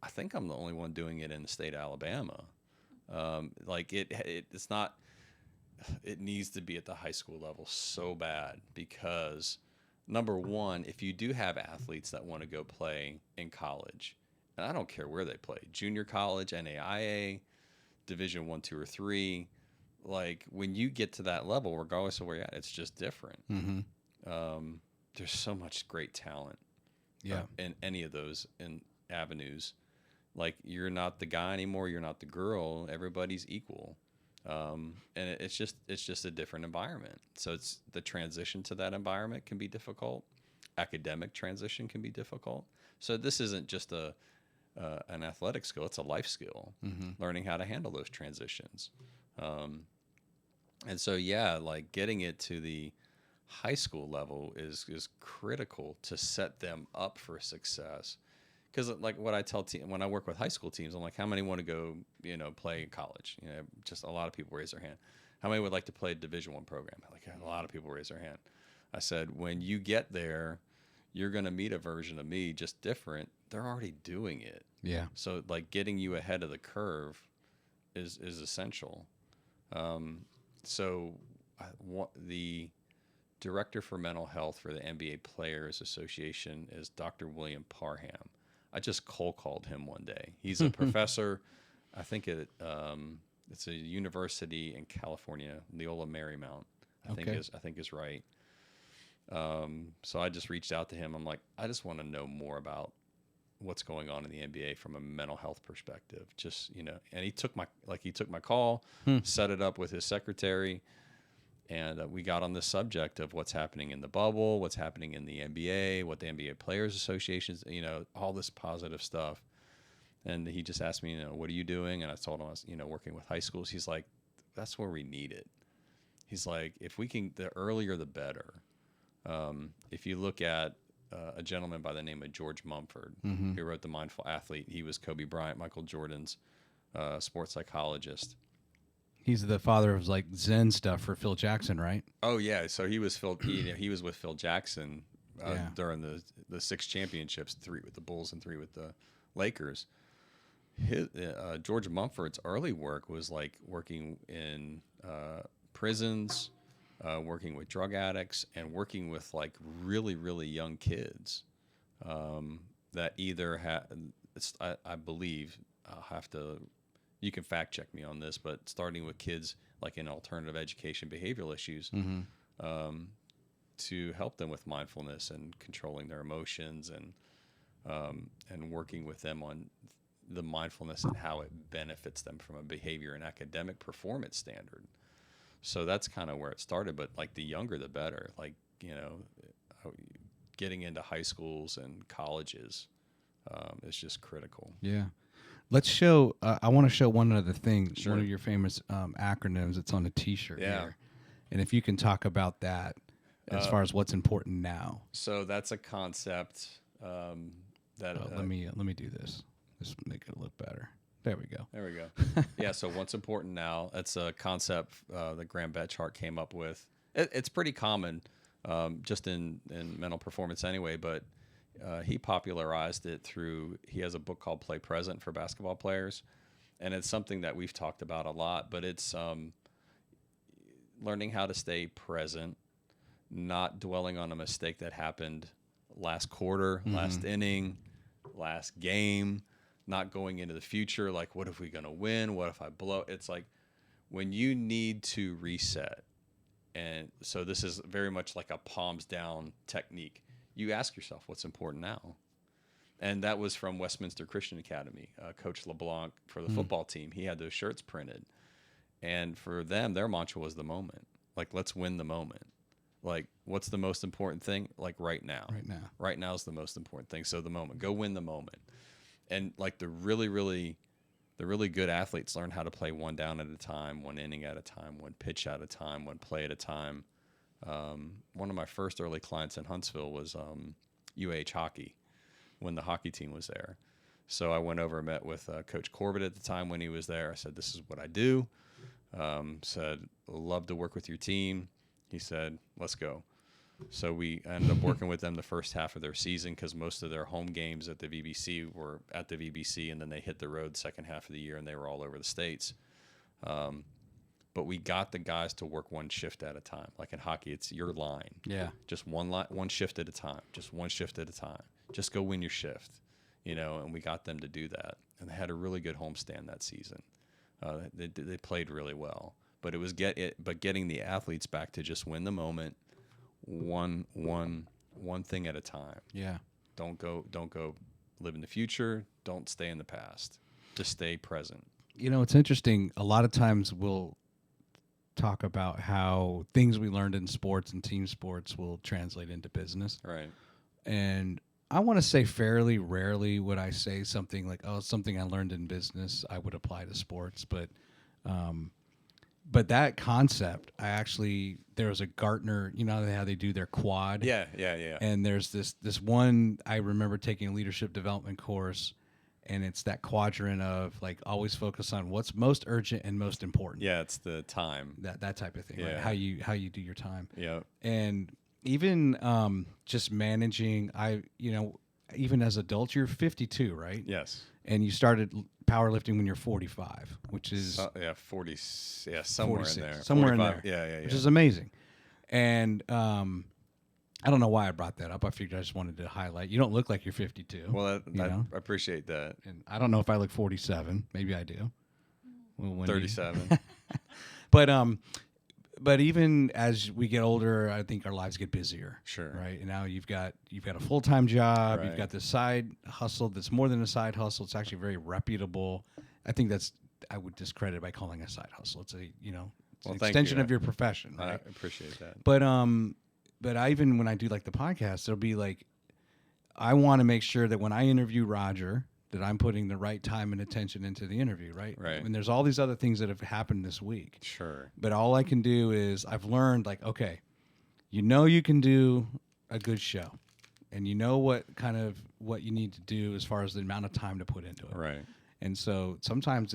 I think I'm the only one doing it in the state of Alabama. It's not, it needs to be at the high school level so bad because number one, if you do have athletes that want to go play in college, and I don't care where they play, junior college, NAIA, Division 1, 2, or 3, like when you get to that level, regardless of where you're at, it's just different. Mm-hmm. There's so much great talent in any of those avenues. Like you're not the guy anymore, you're not the girl, everybody's equal. And it's just a different environment. So it's the transition to that environment can be difficult, academic transition can be difficult. So this isn't just an athletic skill; it's a life skill. Learning how to handle those transitions, and so like getting it to the high school level is critical to set them up for success. Because like what I tell when I work with high school teams, I'm like, how many want to go, play in college? Just a lot of people raise their hand. How many would like to play a Division I program? Like a lot of people raise their hand. I said, when you get there, you're going to meet a version of me, just different. They're already doing it. Yeah. So like getting you ahead of the curve is essential. The director for mental health for the NBA Players Association is Dr. William Parham. I just cold called him one day. He's a professor. I think it's a university in California, Loyola Marymount. I think is right. So I just reached out to him. I'm like, I just want to know more about what's going on in the NBA from a mental health perspective. Just and he took my call, set it up with his secretary. And we got on the subject of what's happening in the bubble, what's happening in the NBA, what the NBA Players Associations, all this positive stuff. And he just asked me, what are you doing? And I told him I was, working with high schools. He's like, that's where we need it. He's like, if we can, the earlier the better. If you look at a gentleman by the name of George Mumford, who wrote The Mindful Athlete, he was Kobe Bryant, Michael Jordan's sports psychologist. He's the father of like Zen stuff for Phil Jackson, right? Oh yeah, so he was he was with Phil Jackson during the 6 championships, 3 with the Bulls and 3 with the Lakers. George Mumford's early work was like working in prisons, working with drug addicts, and working with like really really young kids that either had. I believe I'll have to. You can fact check me on this, but starting with kids like in alternative education behavioral issues to help them with mindfulness and controlling their emotions and working with them on the mindfulness and how it benefits them from a behavior and academic performance standard. So that's kind of where it started, but like the younger the better, like, getting into high schools and colleges is just critical. Yeah. Let's show. I want to show one other thing. Sure. One of your famous acronyms. It's on a T-shirt here, and if you can talk about that as far as what's important now. So that's a concept that. Let me do this. Just make it look better. There we go. There we go. Yeah. So what's important now? That's a concept that Graham Betchart came up with. It's pretty common, just in mental performance anyway, but. He popularized it through, he has a book called Play Present for basketball players. And it's something that we've talked about a lot, but it's learning how to stay present, not dwelling on a mistake that happened last quarter, last inning, last game, not going into the future. Like, what if we're going to win? What if I blow? It's like when you need to reset. And so this is very much like a palms down technique. You ask yourself what's important now. And that was from Westminster Christian Academy. Coach LeBlanc for the football team, he had those shirts printed. And for them, their mantra was the moment. Like, let's win the moment. Like, what's the most important thing? Like, right now. Right now. Right now is the most important thing. So the moment. Go win the moment. And like the really good athletes learn how to play one down at a time, one inning at a time, one pitch at a time, one play at a time. One of my first early clients in Huntsville was UH hockey when the hockey team was there. So I went over and met with Coach Corbett at the time when he was there. I said, this is what I do. Said, love to work with your team. He said, let's go. So we ended up working with them the first half of their season because most of their home games at the VBC were at the VBC, and then they hit the road second half of the year, and they were all over the States. But we got the guys to work one shift at a time. Like in hockey, it's your line. Yeah. Just one shift at a time. Just one shift at a time. Just go win your shift, and we got them to do that. And they had a really good homestand that season. They played really well. But it was getting the athletes back to just win the moment, one thing at a time. Yeah. Don't go live in the future. Don't stay in the past. Just stay present. It's interesting. A lot of times we'll talk about how things we learned in sports and team sports will translate into business. Right. And I want to say fairly rarely would I say something like, "Oh, something I learned in business I would apply to sports." But that concept, there was a Gartner. You know how they do their quad. Yeah. And there's this one I remember taking a leadership development course, and it's that quadrant of like always focus on what's most urgent and most important. Yeah, it's the time. That type of thing. Yeah. Right? How you do your time. Yeah. And even just managing, even as adults, you're 52, right? Yes. And you started powerlifting when you're 45, which is 40, somewhere 46, in there, somewhere in 45. there, Yeah. which is amazing. And I don't know why I brought that up. I figured I just wanted to highlight. You don't look like you're 52. Well, I appreciate that. And I don't know if I look 47. Maybe I do. Well, 37. But even as we get older, I think our lives get busier. Sure. Right. And now you've got a full-time job. Right. You've got this side hustle that's more than a side hustle. It's actually very reputable. I think I would discredit by calling it a side hustle. It's an extension of your profession. Right? I appreciate that. But I even when I do like the podcast, it'll be like, I want to make sure that when I interview Roger, that I'm putting the right time and attention into the interview, right? Right. And there's all these other things that have happened this week. Sure. But all I can do is I've learned, like, okay, you can do a good show, and you know what you need to do as far as the amount of time to put into it. Right. And so sometimes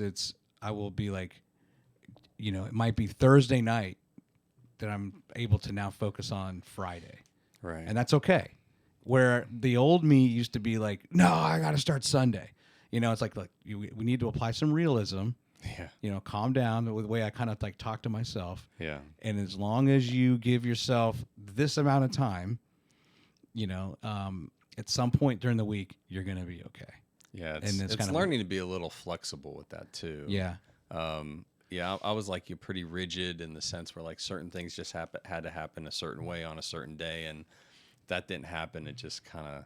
I will be like, it might be Thursday night that I'm able to now focus on Friday. Right. And that's okay. Where the old me used to be like, no, I got to start Sunday. It's like we need to apply some realism. Yeah. Calm down. The way I kind of like talk to myself. Yeah. And as long as you give yourself this amount of time, at some point during the week, you're going to be okay. Yeah. It's learning to be a little flexible with that too. Yeah. I was like, you're pretty rigid in the sense where like certain things just had to happen a certain way on a certain day, and that didn't happen. It just kind of,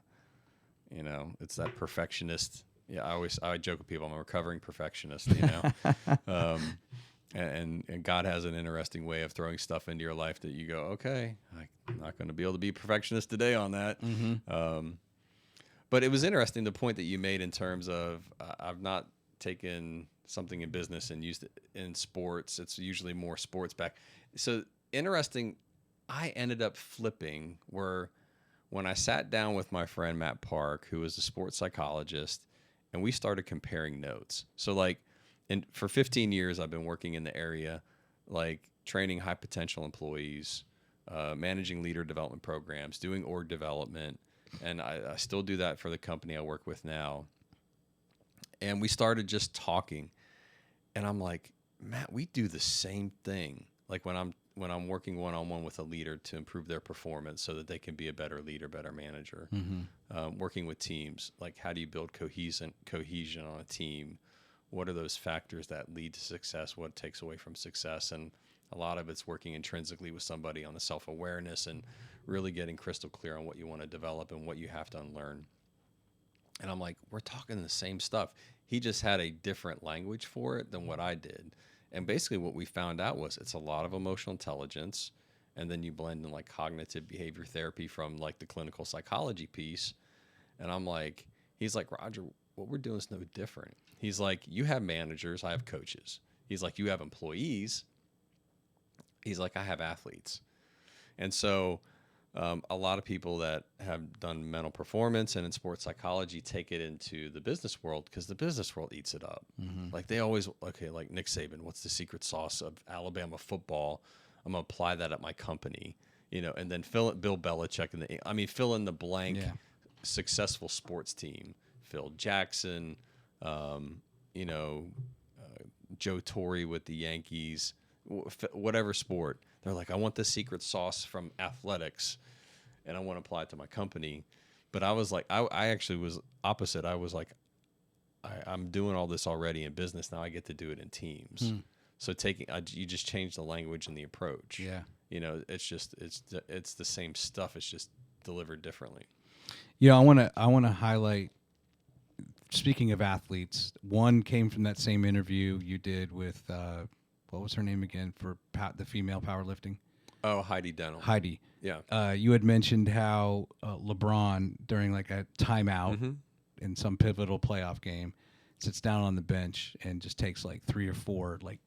it's that perfectionist. Yeah, I joke with people, I'm a recovering perfectionist, and God has an interesting way of throwing stuff into your life that you go, okay, I'm not going to be able to be a perfectionist today on that. Mm-hmm. But it was interesting, the point that you made in terms of I've not taken something in business and used it in sports. It's usually more sports back. So interesting. I ended up flipping where when I sat down with my friend Matt Park, who is a sports psychologist, and we started comparing notes. So like, for 15 years, I've been working in the area, like training high potential employees, managing leader development programs, doing org development. And I still do that for the company I work with now. And we started just talking, and I'm like, Matt, we do the same thing. Like when I'm working one-on-one with a leader to improve their performance so that they can be a better leader, better manager, working with teams, like how do you build cohesion on a team? What are those factors that lead to success? What takes away from success? And a lot of it's working intrinsically with somebody on the self-awareness and really getting crystal clear on what you want to develop and what you have to unlearn. And I'm like, we're talking the same stuff. He just had a different language for it than what I did. And basically what we found out was it's a lot of emotional intelligence, and then you blend in like cognitive behavior therapy from like the clinical psychology piece. And I'm like, he's like, Roger, what we're doing is no different. He's like, you have managers, I have coaches. He's like, you have employees. He's like, I have athletes. And so a lot of people that have done mental performance and in sports psychology take it into the business world because the business world eats it up. Mm-hmm. Like they always, like Nick Saban, what's the secret sauce of Alabama football? I'm going to apply that at my company, and then Bill Belichick fill in the blank successful sports team, Phil Jackson, Joe Torre with the Yankees, whatever sport. They're like, I want the secret sauce from athletics, and I want to apply it to my company. But I was like, I actually was opposite. I was like, I'm doing all this already in business. Now I get to do it in teams. So you just change the language and the approach. Yeah. It's the same stuff. It's just delivered differently. I want to highlight, speaking of athletes, one came from that same interview you did with, what was her name again for the female powerlifting? Oh, Heidi Dental. Heidi. Yeah. You had mentioned how LeBron during like a timeout Mm-hmm. in some pivotal playoff game sits down on the bench and just takes like 3 or 4 like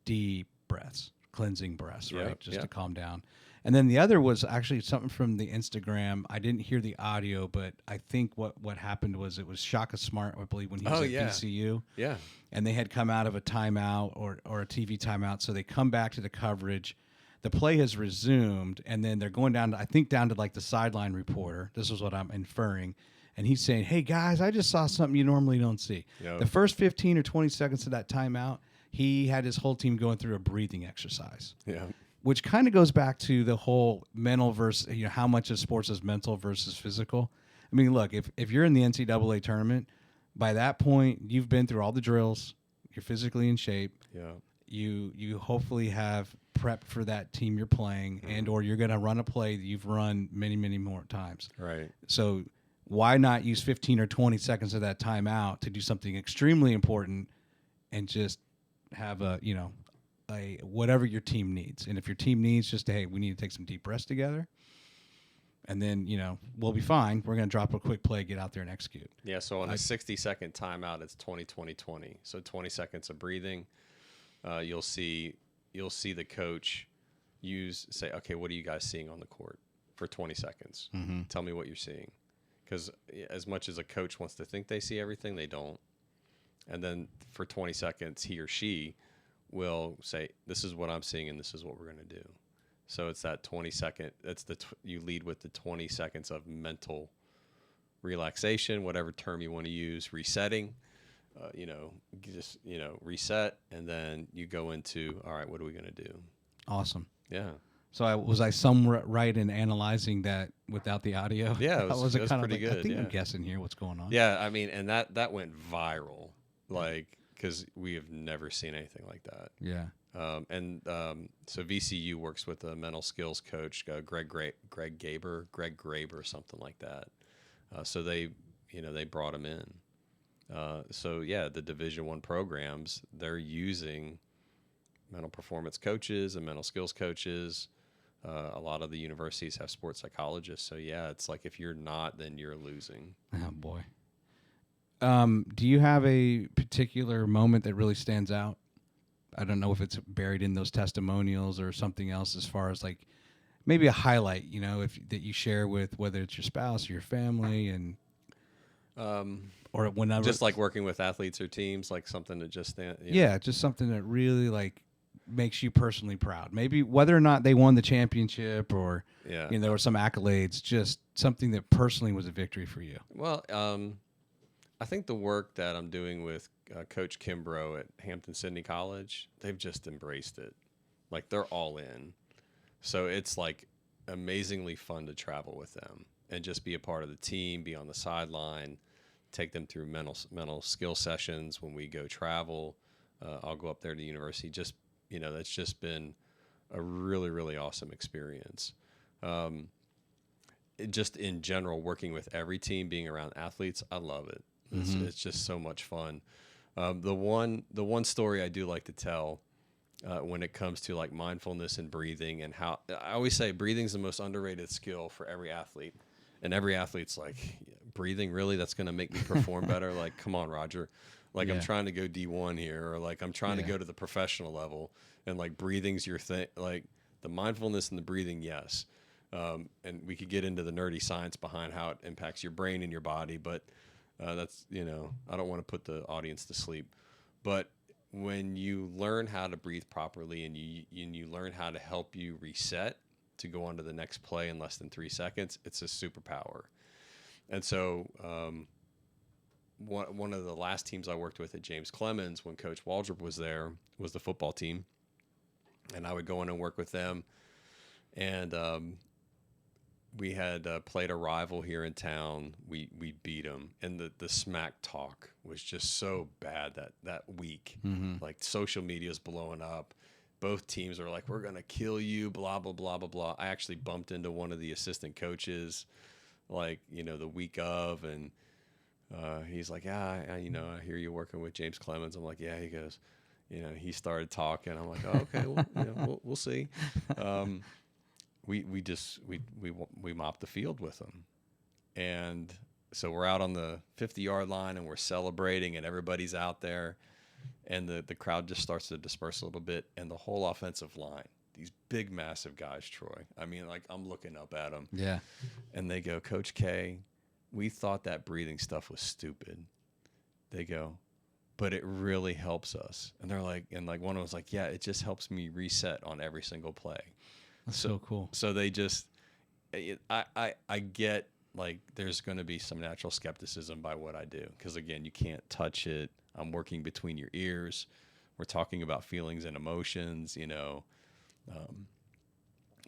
deep breaths, cleansing breaths, Yeah, right, just yeah. to calm down. And then the other was actually something from the Instagram. I didn't hear the audio, but I think what happened was it was Shaka Smart, I believe, when he was Oh, at yeah. VCU, Yeah. and they had come out of a timeout or a TV timeout, so they come back to the coverage. The play has resumed, and then they're going down to, I think, down to like the sideline reporter. This is what I'm inferring. And he's saying, "Hey guys, I just saw something you normally don't see." Yep. The first 15 or 20 seconds of that timeout, he had his whole team going through a breathing exercise, Yeah. which kind of goes back to the whole mental versus, how much of sports is mental versus physical. I mean, look, if you're in the NCAA tournament, by that point, you've been through all the drills, you're physically in shape, Yeah. you hopefully have prepped for that team you're playing, and or you're going to run a play that you've run many more times. Right. So why not use 15 or 20 seconds of that timeout to do something extremely important and just have a whatever your team needs. And if your team needs just hey, we need to take some deep breaths together, and then we'll be fine. We're going to drop a quick play, get out there and execute. Yeah. So on a 60-second timeout, it's 20-20-20. So 20 seconds of breathing. You'll see the coach say, okay, what are you guys seeing on the court for 20 seconds? Mm-hmm. Tell me what you're seeing. Because as much as a coach wants to think they see everything, they don't. And then for 20 seconds, he or she will say, this is what I'm seeing and this is what we're going to do. So it's that 20-second, you lead with the 20 seconds of mental relaxation, whatever term you want to use, resetting, reset. And then you go into, all right, what are we going to do? Awesome. Yeah. So was I somewhat right in analyzing that without the audio? Yeah, it was kind pretty of like, good. I think I'm Yeah. guessing here what's going on. Yeah, I mean, and that went viral, because we have never seen anything like that. Yeah. So VCU works with a mental skills coach, Greg Graber, something like that. So they brought him in. The Division I programs, they're using mental performance coaches and mental skills coaches. A lot of the universities have sports psychologists. So yeah, it's like if you're not, then you're losing. Oh boy. Do you have a particular moment that really stands out? I don't know if it's buried in those testimonials or something else, as far as like maybe a highlight, that you share with whether it's your spouse or your family, and or whenever. Just like working with athletes or teams, like something that just stand. Yeah, just something that really like makes you personally proud. Maybe whether or not they won the championship or there were some accolades, just something that personally was a victory for you. Well, I think the work that I'm doing with Coach Kimbrough at Hampton-Sydney College, they've just embraced it. Like they're all in. So it's like amazingly fun to travel with them and just be a part of the team, be on the sideline, take them through mental skill sessions when we go travel. I'll go up there to the university. Just, that's just been a really, really awesome experience. Just in general, working with every team, being around athletes, I love it. It's just so much fun. The one story I do like to tell when it comes to like mindfulness and breathing, and how I always say breathing is the most underrated skill for every athlete, and every athlete's like, breathing, really? That's going to make me perform better? Like, come on, Roger. Like, I'm trying to go D1 here, or like I'm trying to go to the professional level, and like breathing's your thing. Like the mindfulness and the breathing, yes. And we could get into the nerdy science behind how it impacts your brain and your body, but that's, I don't want to put the audience to sleep. But when you learn how to breathe properly and you learn how to help you reset to go on to the next play in less than 3 seconds, it's a superpower. And so one of the last teams I worked with at James Clemens when Coach Waldrop was there was the football team. And I would go in and work with them. And we had played a rival here in town. We beat them, and the smack talk was just so bad that week. Like social media's blowing up. Both teams are like, "We're gonna kill you," blah blah blah blah blah. I actually bumped into one of the assistant coaches, like the week of, and he's like, "Yeah, I hear you working with James Clemens." I'm like, "Yeah." He goes, he started talking. I'm like, "Oh, okay, well, we'll see." we mopped the field with them. And so we're out on the 50-yard line and we're celebrating and everybody's out there and the crowd just starts to disperse a little bit and the whole offensive line, these big, massive guys, Troy. I mean, like I'm looking up at them. Yeah. And they go, Coach K, we thought that breathing stuff was stupid. They go, but it really helps us. And they're like, and like one of them was like, yeah, it just helps me reset on every single play. That's so cool. So they just, I get like there's going to be some natural skepticism by what I do. Because again, you can't touch it. I'm working between your ears. We're talking about feelings and emotions, you know.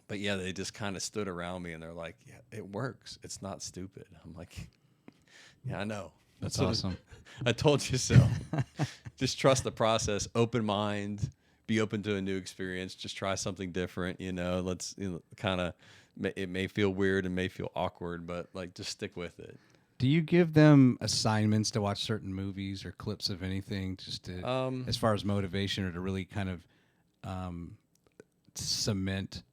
But yeah, they just kind of stood around me and they're like, yeah, it works. It's not stupid. I'm like, yeah, I know. That's awesome. I told you so. Just trust the process, open mind, be open to a new experience. Just try something different, you know. Let's kind of, it may feel weird and may feel awkward, but like just stick with it. Do you give them assignments to watch certain movies or clips of anything just to, as far as motivation or to really kind of cement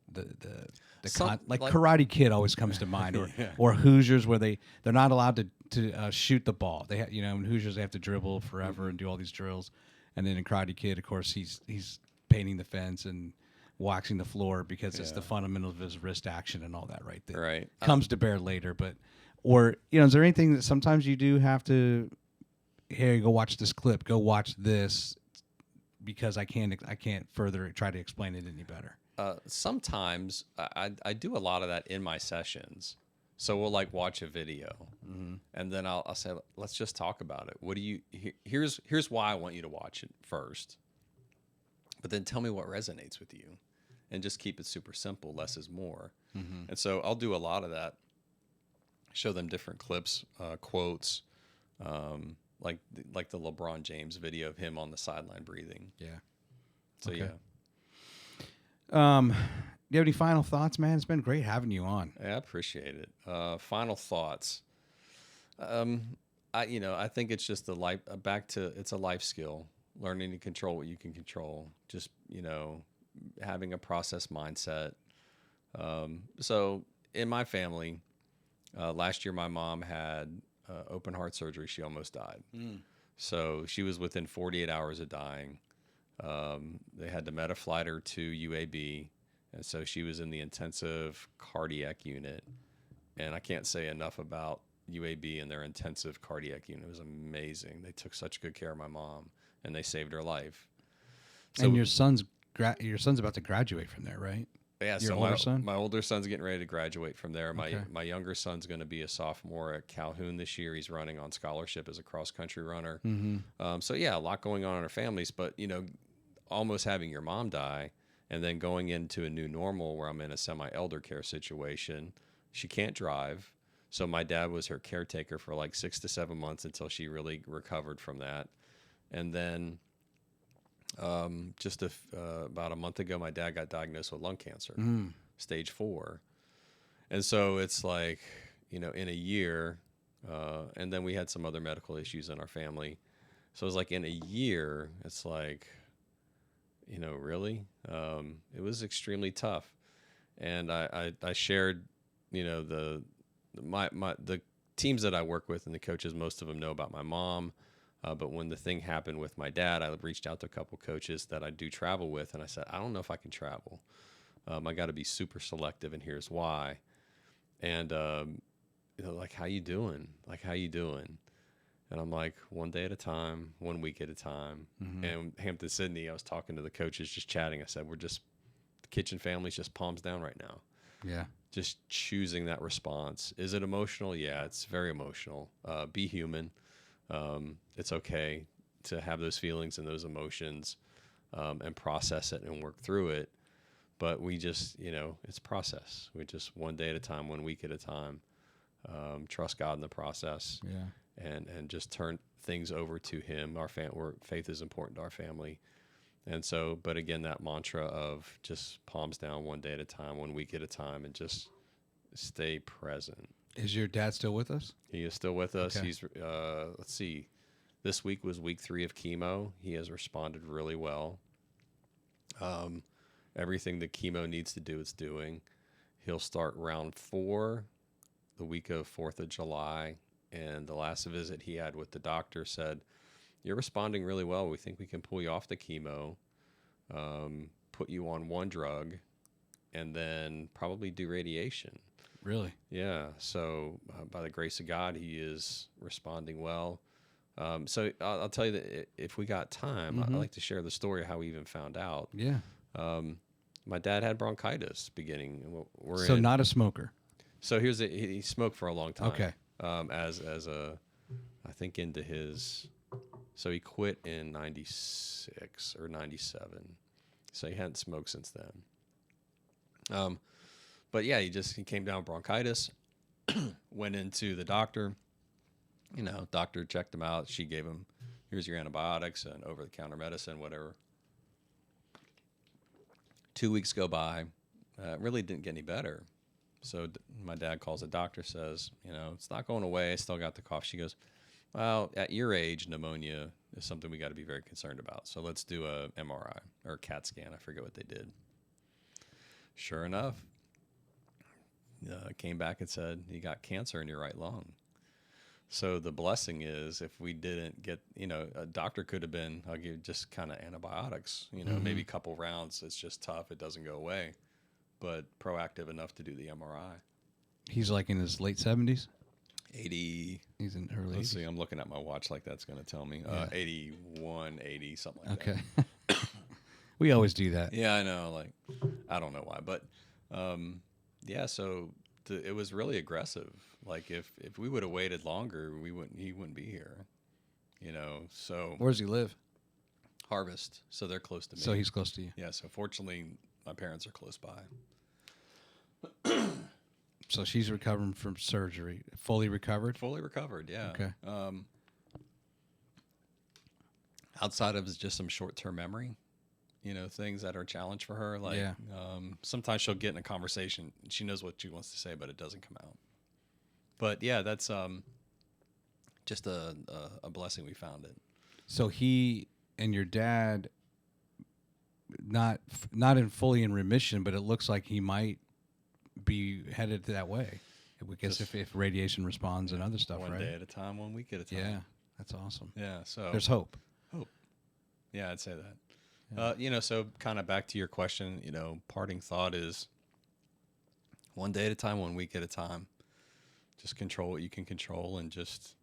like Karate Kid always comes to mind, or yeah. or Hoosiers where they're not allowed to shoot the ball. They in Hoosiers they have to dribble forever and do all these drills, and then in Karate Kid, of course, he's painting the fence and waxing the floor because it's the fundamentals of his wrist action and all that, right? That right. Comes to bear later, but or is there anything that sometimes you do have to? Here, go watch this clip. Go watch this because I can't further try to explain it any better. Sometimes I do a lot of that in my sessions. So we'll like watch a video and then I'll say, let's just talk about it. What do you, here's why I want you to watch it first, but then tell me what resonates with you and just keep it super simple. Less is more. And so I'll do a lot of that, show them different clips, quotes, like the LeBron James video of him on the sideline breathing. Yeah. So okay. Yeah. Do you have any final thoughts, man? It's been great having you on. Yeah, I appreciate it. Final thoughts. I think it's just it's a life skill, learning to control what you can control. Just, having a process mindset. So in my family, last year, my mom had open heart surgery. She almost died. So she was within 48 hours of dying. They had to Metaflight her to UAB, and so she was in the intensive cardiac unit. And I can't say enough about UAB and their intensive cardiac unit. It was amazing. They took such good care of my mom, and they saved her life. So, and your son's about to graduate from there, right? Yeah. Your older son? My older son's getting ready to graduate from there. Okay. My younger son's going to be a sophomore at Calhoun this year. He's running on scholarship as a cross country runner. So yeah, a lot going on in our families, but almost having your mom die and then going into a new normal where I'm in a semi-elder care situation. She can't drive. So my dad was her caretaker for like 6 to 7 months until she really recovered from that. And then just about a month ago, my dad got diagnosed with lung cancer, stage 4. And so it's like, in a year, and then we had some other medical issues in our family. So it was like in a year, it's like, really, it was extremely tough. And I shared, the teams that I work with and the coaches, most of them know about my mom. But when the thing happened with my dad, I reached out to a couple coaches that I do travel with. And I said, I don't know if I can travel. I got to be super selective, and here's why. And, like, how you doing? And I'm like, one day at a time, 1 week at a time. And Hampton, Sydney, I was talking to the coaches, just chatting. I said, the kitchen family's just palms down right now. Yeah. Just choosing that response. Is it emotional? Yeah, it's very emotional. Be human. It's okay to have those feelings and those emotions and process it and work through it. But we just, it's process. We just one day at a time, 1 week at a time, trust God in the process. Yeah. And just turn things over to Him. Faith is important to our family. And so, but again, that mantra of just palms down, one day at a time, 1 week at a time, and just stay present. Is your dad still with us? He is still with us. Okay. He's, let's see, this week was week 3 of chemo. He has responded really well. Everything the chemo needs to do, it's doing. He'll start round 4 the week of 4th of July. And the last visit he had with the doctor said, "You're responding really well. We think we can pull you off the chemo, put you on one drug, and then probably do radiation." Really? Yeah. So by the grace of God, he is responding well. So I'll tell you that if we got time, I'd like to share the story of how we even found out. Yeah. My dad had bronchitis beginning. So not a smoker. So he smoked for a long time. Okay. As a, I think into his, so he quit in 96 or 97. So he hadn't smoked since then. But yeah, he came down with bronchitis, went into the doctor, doctor checked him out. She gave him, here's your antibiotics and over-the-counter medicine, whatever. 2 weeks go by, really didn't get any better. So my dad calls the doctor, says, it's not going away. I still got the cough. She goes, well, at your age, pneumonia is something we got to be very concerned about. So let's do a MRI or a CAT scan. I forget what they did. Sure enough, came back and said, you got cancer in your right lung. So the blessing is if we didn't get, a doctor could have been, I'll give just kind of antibiotics, maybe a couple rounds. It's just tough. It doesn't go away. But proactive enough to do the MRI. He's like in his late 70s? 80. He's in early 80s. Let's see. I'm looking at my watch like that's going to tell me. 81, 80, something like that. Okay. We always do that. Yeah, I know. Like, I don't know why. But, so it was really aggressive. Like, if we would have waited longer, he wouldn't be here. So. Where does he live? Harvest. So they're close to me. So he's close to you. Yeah, so fortunately, my parents are close by. So she's recovering from surgery. Fully recovered? Fully recovered, yeah. Okay. Outside of just some short-term memory, things that are a challenge for her. Like, sometimes she'll get in a conversation. She knows what she wants to say, but it doesn't come out. But, yeah, that's just a blessing we found it. So he and your dad, not fully in remission, but it looks like he might be headed that way. I guess if radiation responds and other stuff, one right? One day at a time, 1 week at a time. Yeah, that's awesome. Yeah, so there's hope. Hope. Yeah, I'd say that. Yeah. So kind of back to your question, parting thought is 1 day at a time, 1 week at a time. Just control what you can control and just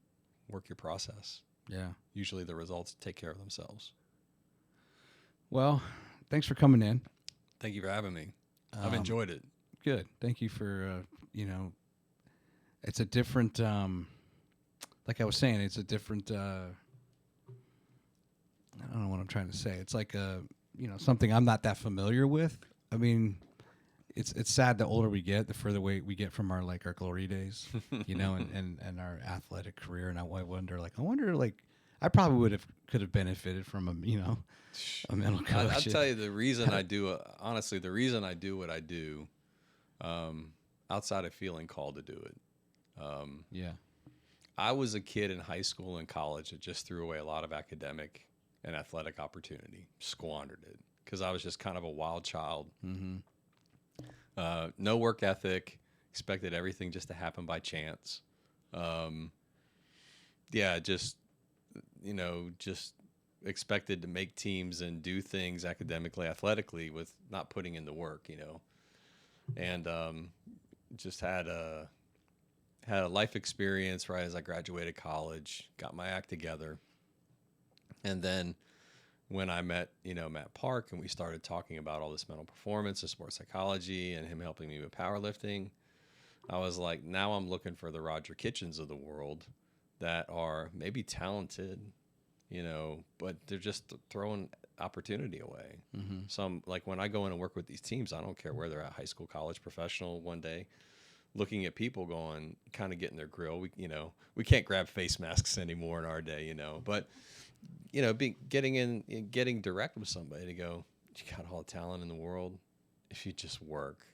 work your process. Yeah. Usually the results take care of themselves. Well, thanks for coming in. Thank you for having me. I've enjoyed it. Good. Thank you for, it's a different, like I was saying, it's a different, I don't know what I'm trying to say. It's like, something I'm not that familiar with. I mean, it's sad the older we get, the further away we get from our glory days, and our athletic career. And I wonder, I probably could have benefited from a mental coach. I'll tell you the reason I do, honestly, the reason I do what I do, outside of feeling called to do it. I was a kid in high school and college that just threw away a lot of academic and athletic opportunity, squandered it because I was just kind of a wild child. Mm-hmm. No work ethic, expected everything just to happen by chance. Just expected to make teams and do things academically, athletically with not putting in the work, and just had a life experience right as I graduated college, got my act together. And then when I met, Matt Park, and we started talking about all this mental performance and sports psychology and him helping me with powerlifting, I was like, now I'm looking for the Roger Kitchens of the world that are maybe talented, but they're just throwing opportunity away. Mm-hmm. So I'm like, when I go in and work with these teams, I don't care where they're at, high school, college, professional, one day, looking at people going, kind of getting their grill. We can't grab face masks anymore in our day, but getting direct with somebody to go, you got all the talent in the world. If you just work,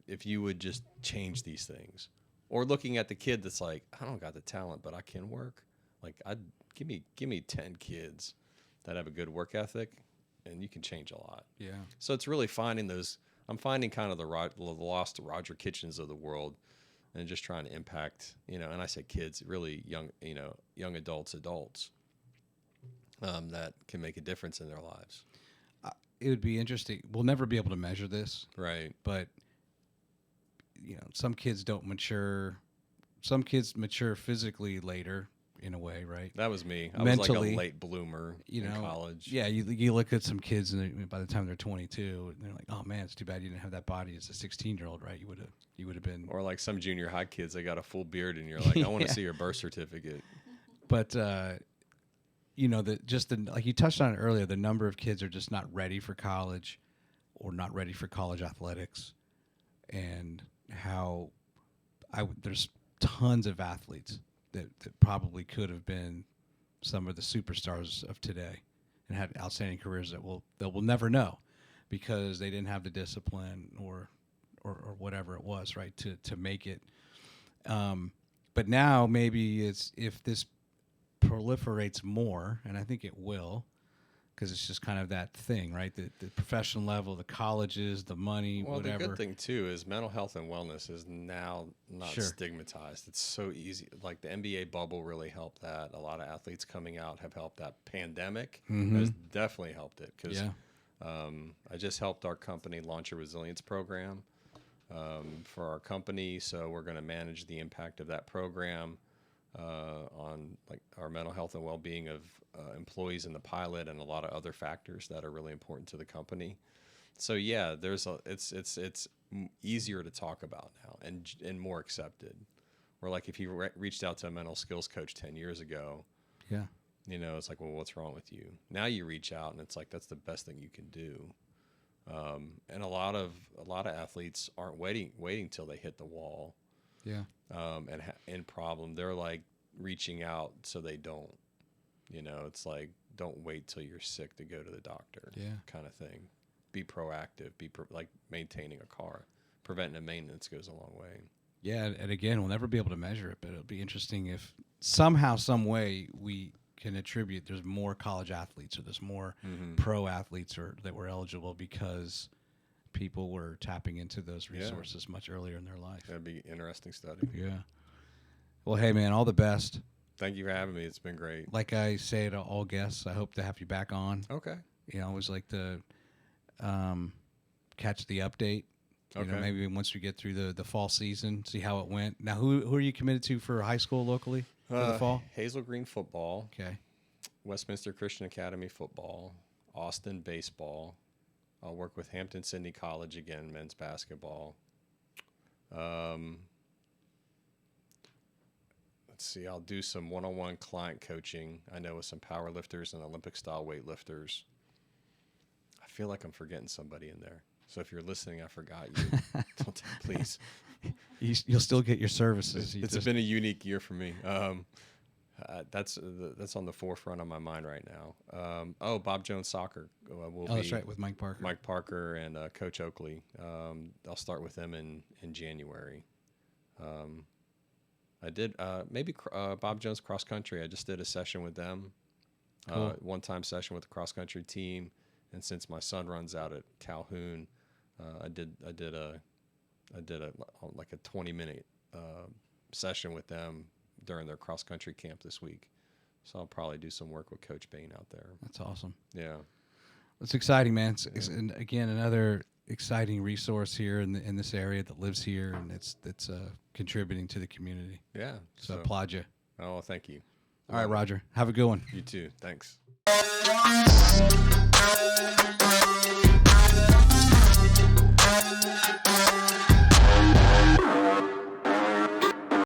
if you would just change these things, or looking at the kid that's like, I don't got the talent, but I can work. Like, give me 10 kids that have a good work ethic, and you can change a lot. Yeah. So it's really finding those. I'm finding kind of the lost Roger Kitchens of the world, and just trying to impact, and I say kids, really young, young adults, that can make a difference in their lives. It would be interesting. We'll never be able to measure this, Right. but some kids don't mature. Some kids mature physically later, in a way, right? That was me. I Mentally, was like a late bloomer in college. Yeah, you look at some kids, and by the time they're 22, they're like, "Oh man, it's too bad you didn't have that body as a 16-year-old, right? You would have been." Or like some junior high kids, they got a full beard, and you're like, "I want to see your birth certificate." But like you touched on it earlier, the number of kids are just not ready for college, or not ready for college athletics, and how there's tons of athletes that probably could have been some of the superstars of today and had outstanding careers that we'll never know because they didn't have the discipline or whatever it was, right, to make it. But now maybe if this proliferates more, and I think it will, because it's just kind of that thing, right? The professional level, the colleges, the money, well, whatever. The good thing too is mental health and wellness is now not stigmatized. It's so easy. Like the NBA bubble really helped that. A lot of athletes coming out have helped that. Pandemic has definitely helped it because I just helped our company launch a resilience program for our company. So we're going to manage the impact of that program on like our mental health and well-being of employees and the pilot, and a lot of other factors that are really important to the company. So yeah, it's easier to talk about now and more accepted. Or like if you reached out to a mental skills coach 10 years ago, it's like, well, what's wrong with you? Now you reach out and it's like that's the best thing you can do. And a lot of athletes aren't waiting till they hit the wall. Yeah. And problem, they're like reaching out so they don't. It's like, don't wait till you're sick to go to the doctor. Yeah. Kind of thing. Be proactive. Like maintaining a car. Preventive maintenance goes a long way. Yeah, and again, we'll never be able to measure it, but it'll be interesting if somehow, some way, we can attribute there's more college athletes or there's more pro athletes that were eligible because people were tapping into those resources much earlier in their life. That'd be an interesting study. Yeah. Well, hey, man, all the best. Thank you for having me. It's been great. Like I say to all guests, I hope to have you back on. Okay. I always like to catch the update. Okay. Maybe once we get through the fall season, see how it went. Now, who are you committed to for high school locally for the fall? Hazel Green football. Okay. Westminster Christian Academy football. Austin baseball. I'll work with Hampton Sydney College again, men's basketball. Let's see, I'll do some one-on-one client coaching. I know with some power lifters and Olympic-style weightlifters. I feel like I'm forgetting somebody in there. So if you're listening, I forgot you. Please. You'll still get your services. It's been a unique year for me. That's on the forefront of my mind right now. Bob Jones Soccer will be. That's right, with Mike Parker. Mike Parker and Coach Oakley. I'll start with them in January. I did maybe Bob Jones cross country. I just did a session with them, Cool. one-time session with the cross country team. And since my son runs out at Calhoun, I did a 20-minute session with them during their cross country camp this week. So I'll probably do some work with Coach Bain out there. That's awesome. Yeah, it's exciting, man. It's again another exciting resource here in this area that lives here, and it's contributing to the community. Yeah. So applaud you. Oh, thank you. All right, Roger. Have a good one. You too. Thanks.